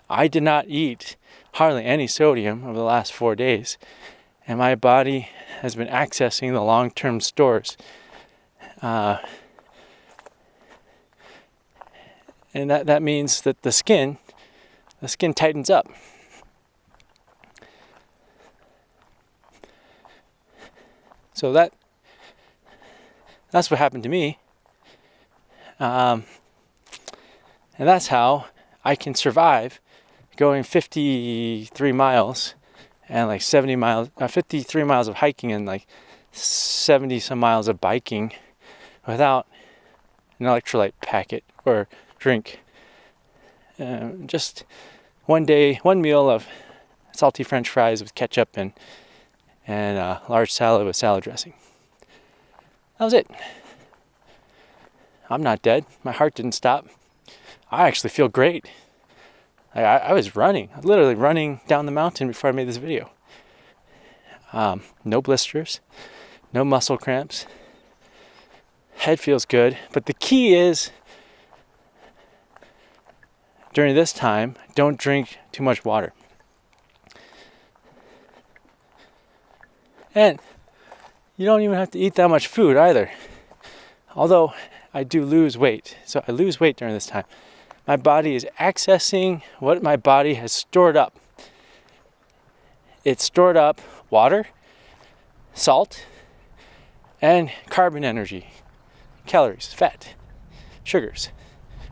I did not eat hardly any sodium over the last 4 days, and my body has been accessing the long-term stores. And that means that the skin tightens up. So that's what happened to me. And that's how I can survive going 53 miles and like 53 miles of hiking and like 70 some miles of biking without an electrolyte packet or drink. Just one meal of salty French fries with ketchup and a large salad with salad dressing. That was it. I'm not dead. My heart didn't stop. I actually feel great. I was literally running down the mountain before I made this video. No blisters, no muscle cramps. Head feels good. But the key is, during this time, don't drink too much water. And you don't even have to eat that much food either. Although I do lose weight. So I lose weight during this time. My body is accessing what my body has stored up. It's stored up water, salt, and carbon energy, calories, fat, sugars,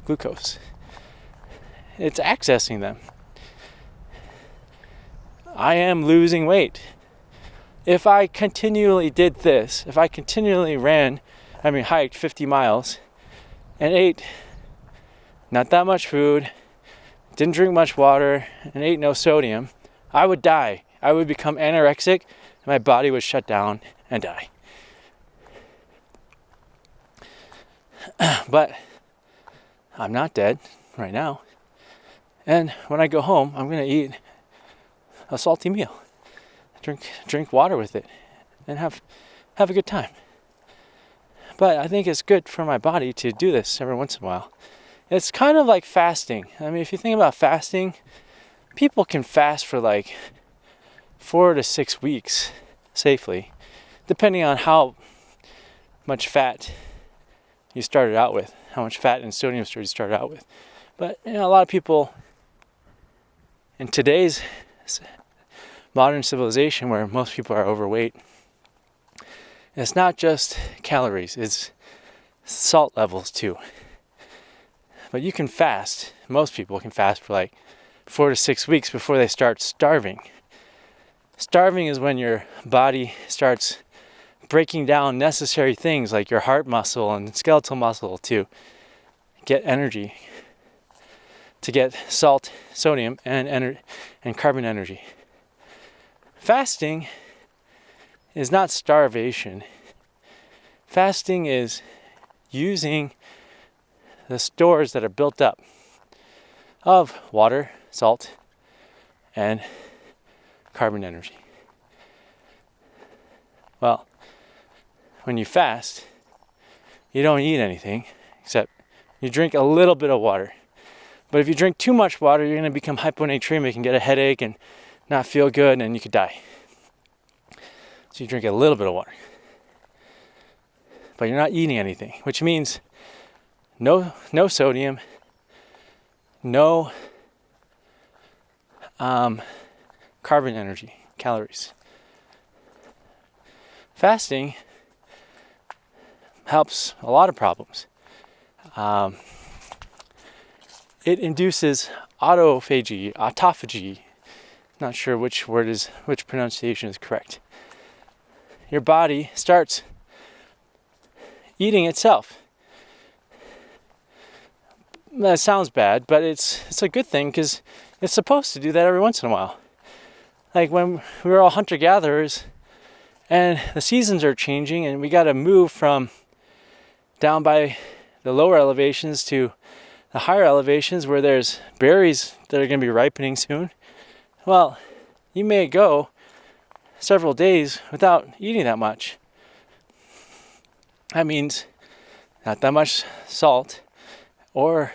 glucose. It's accessing them. I am losing weight. If I continually did this, if I continually hiked 50 miles and ate not that much food, didn't drink much water, and ate no sodium, I would die. I would become anorexic, and my body would shut down and die. But I'm not dead right now. And when I go home, I'm going to eat a salty meal. Drink water with it and have a good time. But I think it's good for my body to do this every once in a while. It's kind of like fasting. I mean, if you think about fasting, people can fast for like 4 to 6 weeks safely, depending on how much fat you started out with, how much fat and sodium you started out with. But a lot of people in today's modern civilization, where most people are overweight, it's not just calories, it's salt levels too. But you can fast, most people can fast for like 4 to 6 weeks before they start starving. Starving is when your body starts breaking down necessary things like your heart muscle and skeletal muscle to get energy, to get salt, sodium, and carbon energy. Fasting is not starvation. Fasting is using the stores that are built up of water, salt, and carbon energy. Well, when you fast, you don't eat anything except you drink a little bit of water. But if you drink too much water, you're going to become hyponatremic and get a headache and not feel good, and you could die. So you drink a little bit of water. But you're not eating anything, which means no sodium, no carbon energy, calories. Fasting helps a lot of problems. It induces autophagy. Not sure which pronunciation is correct. Your body starts eating itself. That sounds bad, but it's a good thing because it's supposed to do that every once in a while. Like when we were all hunter-gatherers and the seasons are changing and we got to move from down by the lower elevations to the higher elevations where there's berries that are going to be ripening soon. Well, you may go several days without eating that much. That means not that much salt or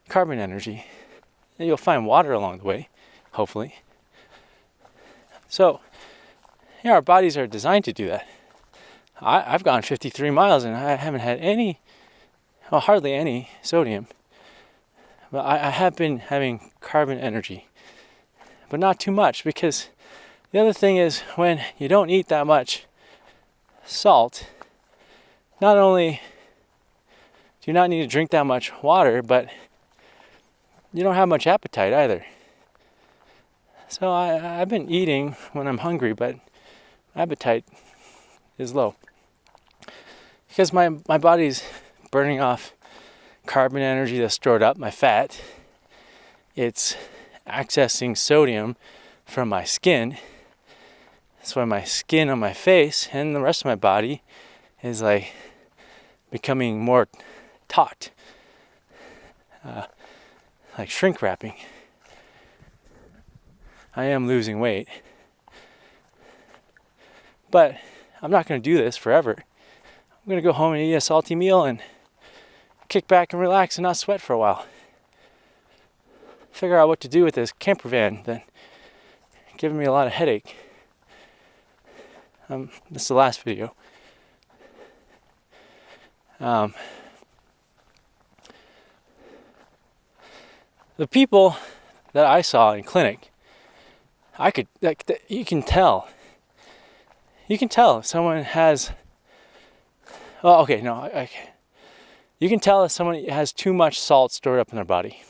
carbon energy. And you'll find water along the way, hopefully. So, our bodies are designed to do that. I've gone 53 miles and I haven't had hardly any sodium. But I have been having carbon energy. But not too much, because the other thing is when you don't eat that much salt, not only do you not need to drink that much water, but you don't have much appetite either. So I've been eating when I'm hungry, but appetite is low. Because my body's burning off carbon energy that's stored up, my fat. It's accessing sodium from my skin. That's why my skin on my face and the rest of my body is like becoming more taut, like shrink wrapping. I am losing weight, but I'm not going to do this forever. I'm going to go home and eat a salty meal and kick back and relax and not sweat for a while. Figure out what to do with this camper van that's giving me a lot of headache. This is the last video. The people that I saw in clinic, you can tell. You can tell if someone has. Well, okay, no, you can tell if someone has too much salt stored up in their body.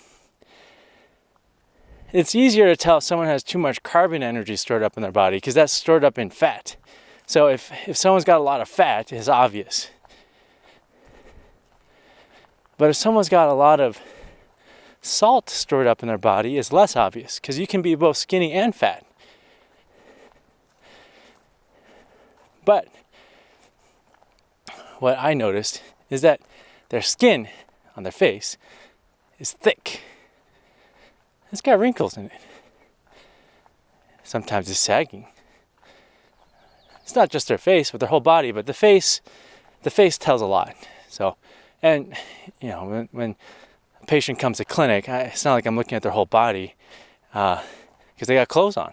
It's easier to tell if someone has too much carbon energy stored up in their body because that's stored up in fat. So if someone's got a lot of fat, it's obvious. But if someone's got a lot of salt stored up in their body, it's less obvious because you can be both skinny and fat. But what I noticed is that their skin on their face is thick. It's got wrinkles in it. Sometimes it's sagging. It's not just their face, but their whole body, but the face tells a lot. So, and you know, when a patient comes to clinic, it's not like I'm looking at their whole body because they got clothes on.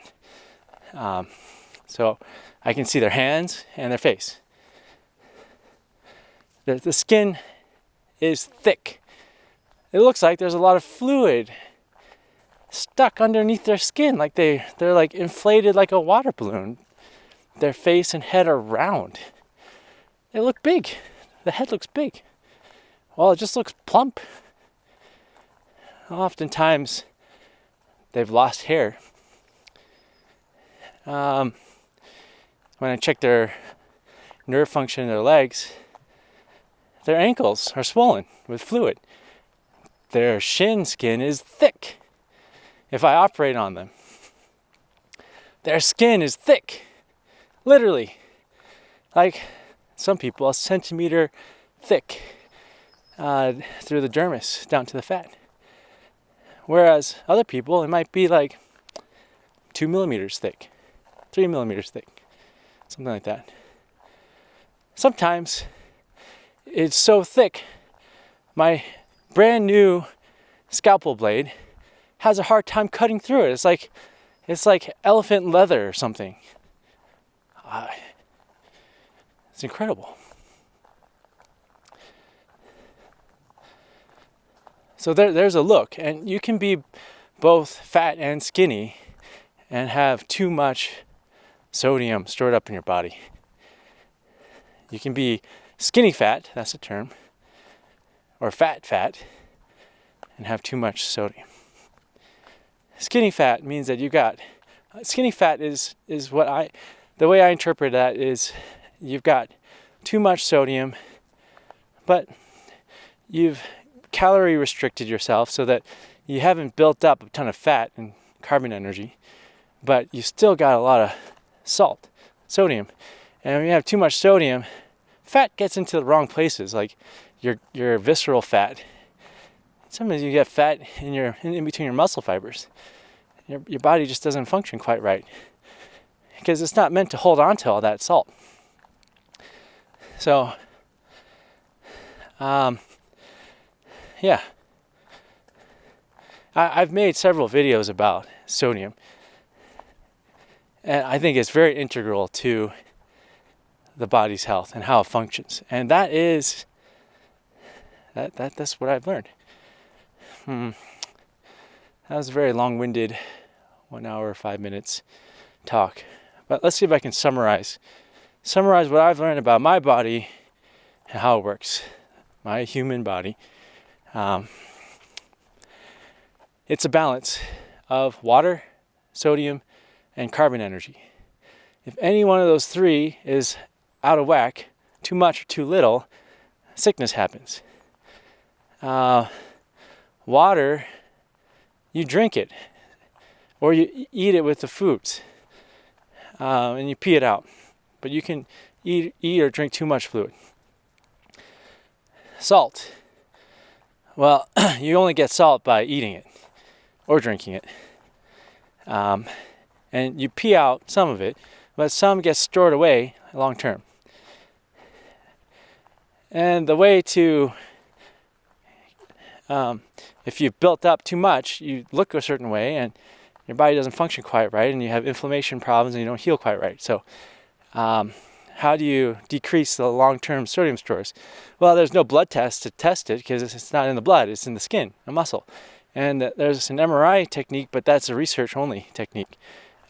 So I can see their hands and their face. The skin is thick. It looks like there's a lot of fluid stuck underneath their skin, like they're like inflated like a water balloon. Their face and head are round. They look big. The head looks big. Well, it just looks plump. Oftentimes, they've lost hair. When I check their nerve function in their legs, their ankles are swollen with fluid. Their shin skin is thick. If I operate on them, their skin is thick. Literally, like some people, a centimeter thick through the dermis down to the fat. Whereas other people, it might be like 2 millimeters thick, 3 millimeters thick, something like that. Sometimes it's so thick, my brand new scalpel blade has a hard time cutting through it. It's like elephant leather or something. It's incredible. So there's a look, and you can be both fat and skinny and have too much sodium stored up in your body. You can be skinny fat, that's the term, or fat and have too much sodium. Skinny fat means that skinny fat is what the way I interpret that is you've got too much sodium, but you've calorie restricted yourself so that you haven't built up a ton of fat and carbon energy, but you still got a lot of sodium. And when you have too much sodium, fat gets into the wrong places, like your visceral fat. Sometimes you get fat in between your muscle fibers. Your body just doesn't function quite right because it's not meant to hold on to all that salt. So, yeah. I've made several videos about sodium, and I think it's very integral to the body's health and how it functions. And that's what I've learned. That was a very long-winded 1 hour, 5 minutes talk. But let's see if I can summarize what I've learned about my body and how it works, my human body. It's a balance of water, sodium, and carbon energy. If any one of those three is out of whack, too much or too little, sickness happens. Water, you drink it, or you eat it with the foods, and you pee it out. But you can eat or drink too much fluid. Salt. Well, you only get salt by eating it or drinking it. And you pee out some of it, but some gets stored away long term. And the way to, if you've built up too much, you look a certain way and your body doesn't function quite right, and you have inflammation problems and you don't heal quite right. So how do you decrease the long-term sodium stores? Well, there's no blood test to test it because it's not in the blood, it's in the skin, a muscle. And there's an MRI technique, but that's a research-only technique.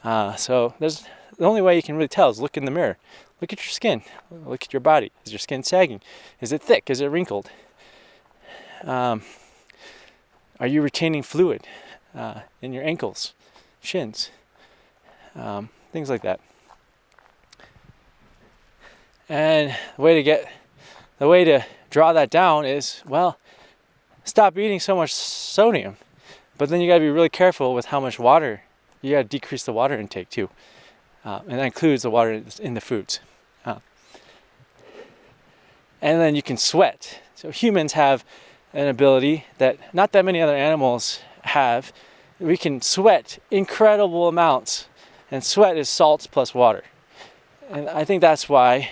So the only way you can really tell is look in the mirror. Look at your skin. Look at your body. Is your skin sagging? Is it thick? Is it wrinkled? Are you retaining fluid in your ankles, shins, things like that? And the way to draw that down is, well, stop eating so much sodium. But then you got to be really careful with how much water. You got to decrease the water intake too. And that includes the water in the foods. And then you can sweat. So humans have an ability that not that many other animals have. We can sweat incredible amounts. And sweat is salts plus water. And I think that's why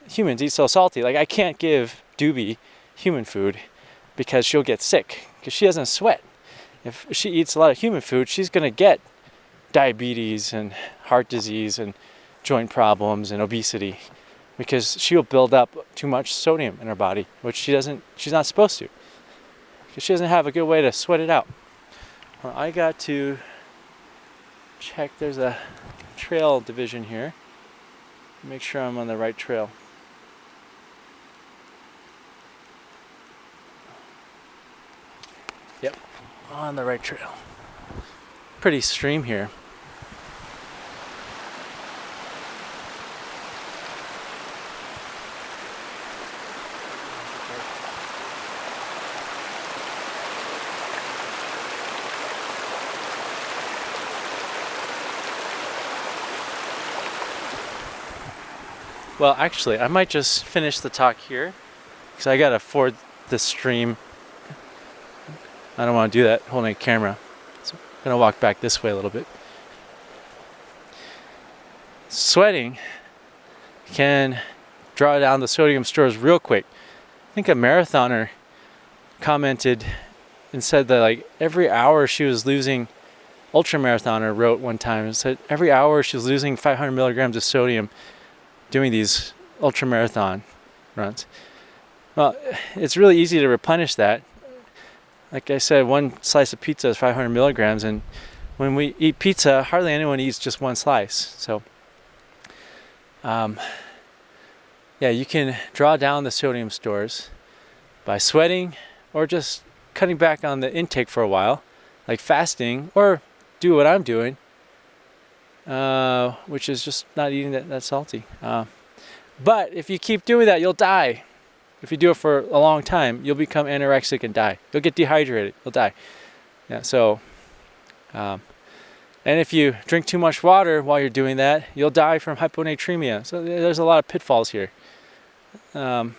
humans eat so salty. Like, I can't give Doobie human food because she'll get sick because she doesn't sweat. If she eats a lot of human food, she's going to get diabetes and heart disease and joint problems and obesity because she'll build up too much sodium in her body, which she's not supposed to, because she doesn't have a good way to sweat it out. Well, I got to check, there's a trail division here. Make sure I'm on the right trail. Yep, on the right trail. Pretty stream here. Well, actually, I might just finish the talk here because I gotta ford the stream. I don't want to do that holding a camera, so I'm gonna walk back this way a little bit. Sweating can draw down the sodium stores real quick. I think a marathoner commented and said that, like, every hour she was losing, ultra marathoner wrote one time and said every hour she was losing 500 milligrams of sodium doing these ultra marathon runs. Well, it's really easy to replenish that. Like I said, one slice of pizza is 500 milligrams, and when we eat pizza, hardly anyone eats just one slice. So, yeah, you can draw down the sodium stores by sweating or just cutting back on the intake for a while, like fasting, or do what I'm doing, which is just not eating that salty. But if you keep doing that, you'll die. If you do it for a long time, you'll become anorexic and die. You'll get dehydrated. You'll die. Yeah. So, and if you drink too much water while you're doing that, you'll die from hyponatremia. So there's a lot of pitfalls here. The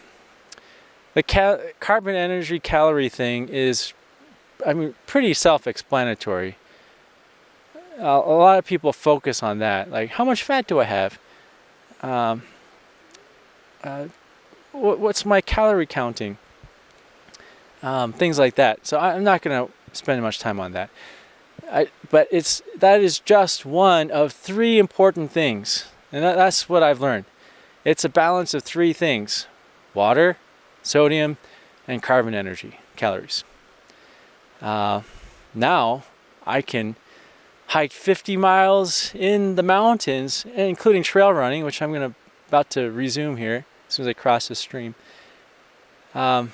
carbon energy calorie thing is, pretty self-explanatory. A lot of people focus on that. Like, how much fat do I have? What's my calorie counting? Things like that. So I'm not going to spend much time on that. But that is just one of three important things. And that's what I've learned. It's a balance of three things: water, sodium, and carbon energy, calories. Now I can hike 50 miles in the mountains, including trail running, which I'm about to resume here as soon as I cross the stream. I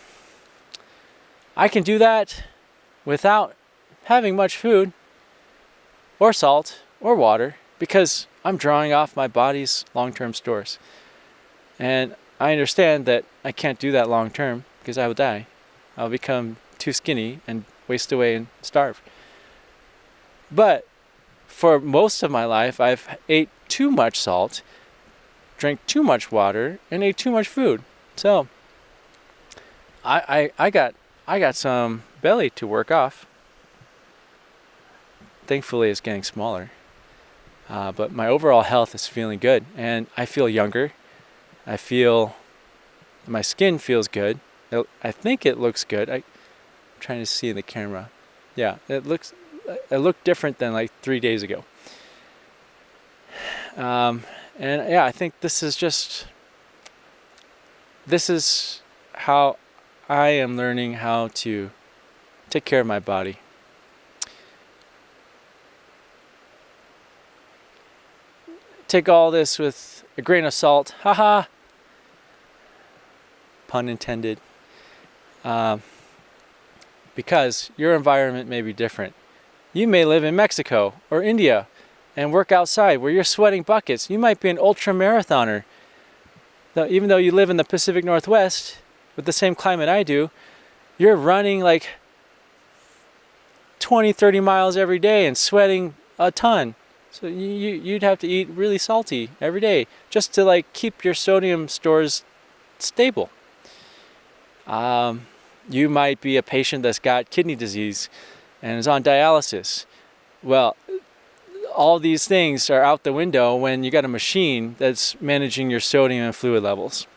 can do that without having much food or salt or water because I'm drawing off my body's long-term stores. And I understand that I can't do that long-term because I will die. I'll become too skinny and waste away and starve. But for most of my life, I've ate too much salt, drank too much water, and ate too much food. So I got some belly to work off. Thankfully, it's getting smaller. But my overall health is feeling good, and I feel younger. I feel my skin feels good. I think it looks good. I'm trying to see in the camera. Yeah, it looked different than like 3 days ago. And yeah, I think this is how I am learning how to take care of my body. Take all this with a grain of salt. Haha. Pun intended. Because your environment may be different. You may live in Mexico or India and work outside where you're sweating buckets. You might be an ultra marathoner. Even though you live in the Pacific Northwest with the same climate I do, you're running like 20, 30 miles every day and sweating a ton. So you'd have to eat really salty every day just to like keep your sodium stores stable. You might be a patient that's got kidney disease and is on dialysis. Well, all these things are out the window when you got a machine that's managing your sodium and fluid levels.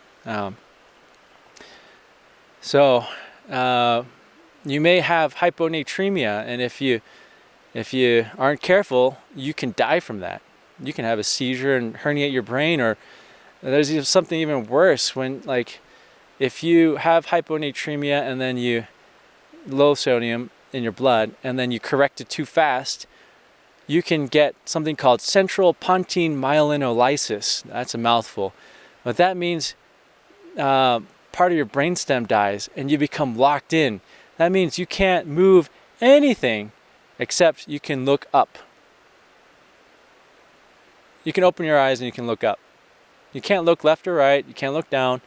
So you may have hyponatremia, and if you aren't careful, you can die from that. You can have a seizure and herniate your brain, or there's something even worse when, like, if you have hyponatremia and then you low sodium in your blood and then you correct it too fast, you can get something called central pontine myelinolysis. That's a mouthful. But that means part of your brainstem dies and you become locked in. That means you can't move anything except you can look up. You can open your eyes and you can look up. You can't look left or right. You can't look down.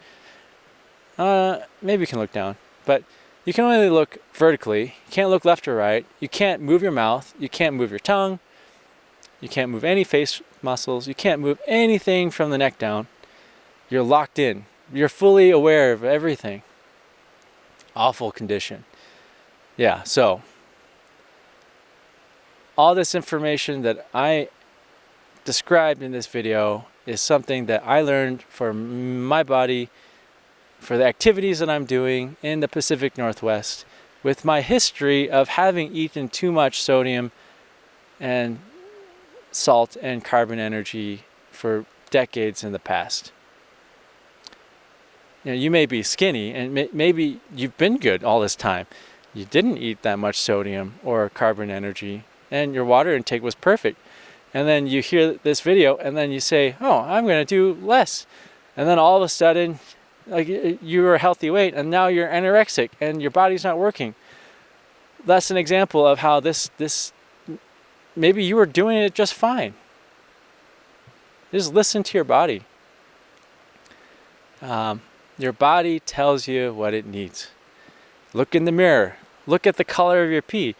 Maybe you can look down, but you can only look vertically. You can't look left or right. You can't move your mouth. You can't move your tongue. You can't move any face muscles. You can't move anything from the neck down. You're locked in. You're fully aware of everything. Awful condition. Yeah, so all this information that I described in this video is something that I learned for my body, for the activities that I'm doing in the Pacific Northwest, with my history of having eaten too much sodium and salt and carbon energy for decades in the past. You know, you may be skinny and maybe you've been good all this time. You didn't eat that much sodium or carbon energy and your water intake was perfect. And then you hear this video and then you say, oh, I'm going to do less. And then all of a sudden, like, you were a healthy weight and now you're anorexic and your body's not working. That's an example of how this maybe you were doing it just fine. Just listen to your body. Your body tells you what it needs. Look in the mirror. Look at the color of your pee.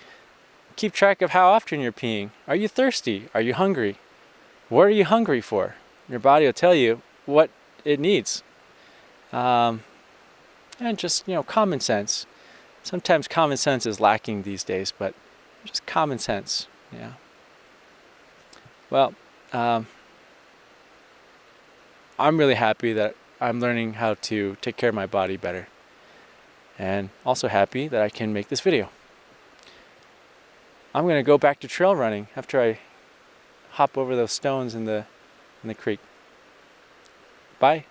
Keep track of how often you're peeing. Are you thirsty? Are you hungry? What are you hungry for? Your body will tell you what it needs. And just, common sense. Sometimes common sense is lacking these days, but just common sense. Yeah. Well, I'm really happy that I'm learning how to take care of my body better. And also happy that I can make this video. I'm going to go back to trail running after I hop over those stones in the creek. Bye.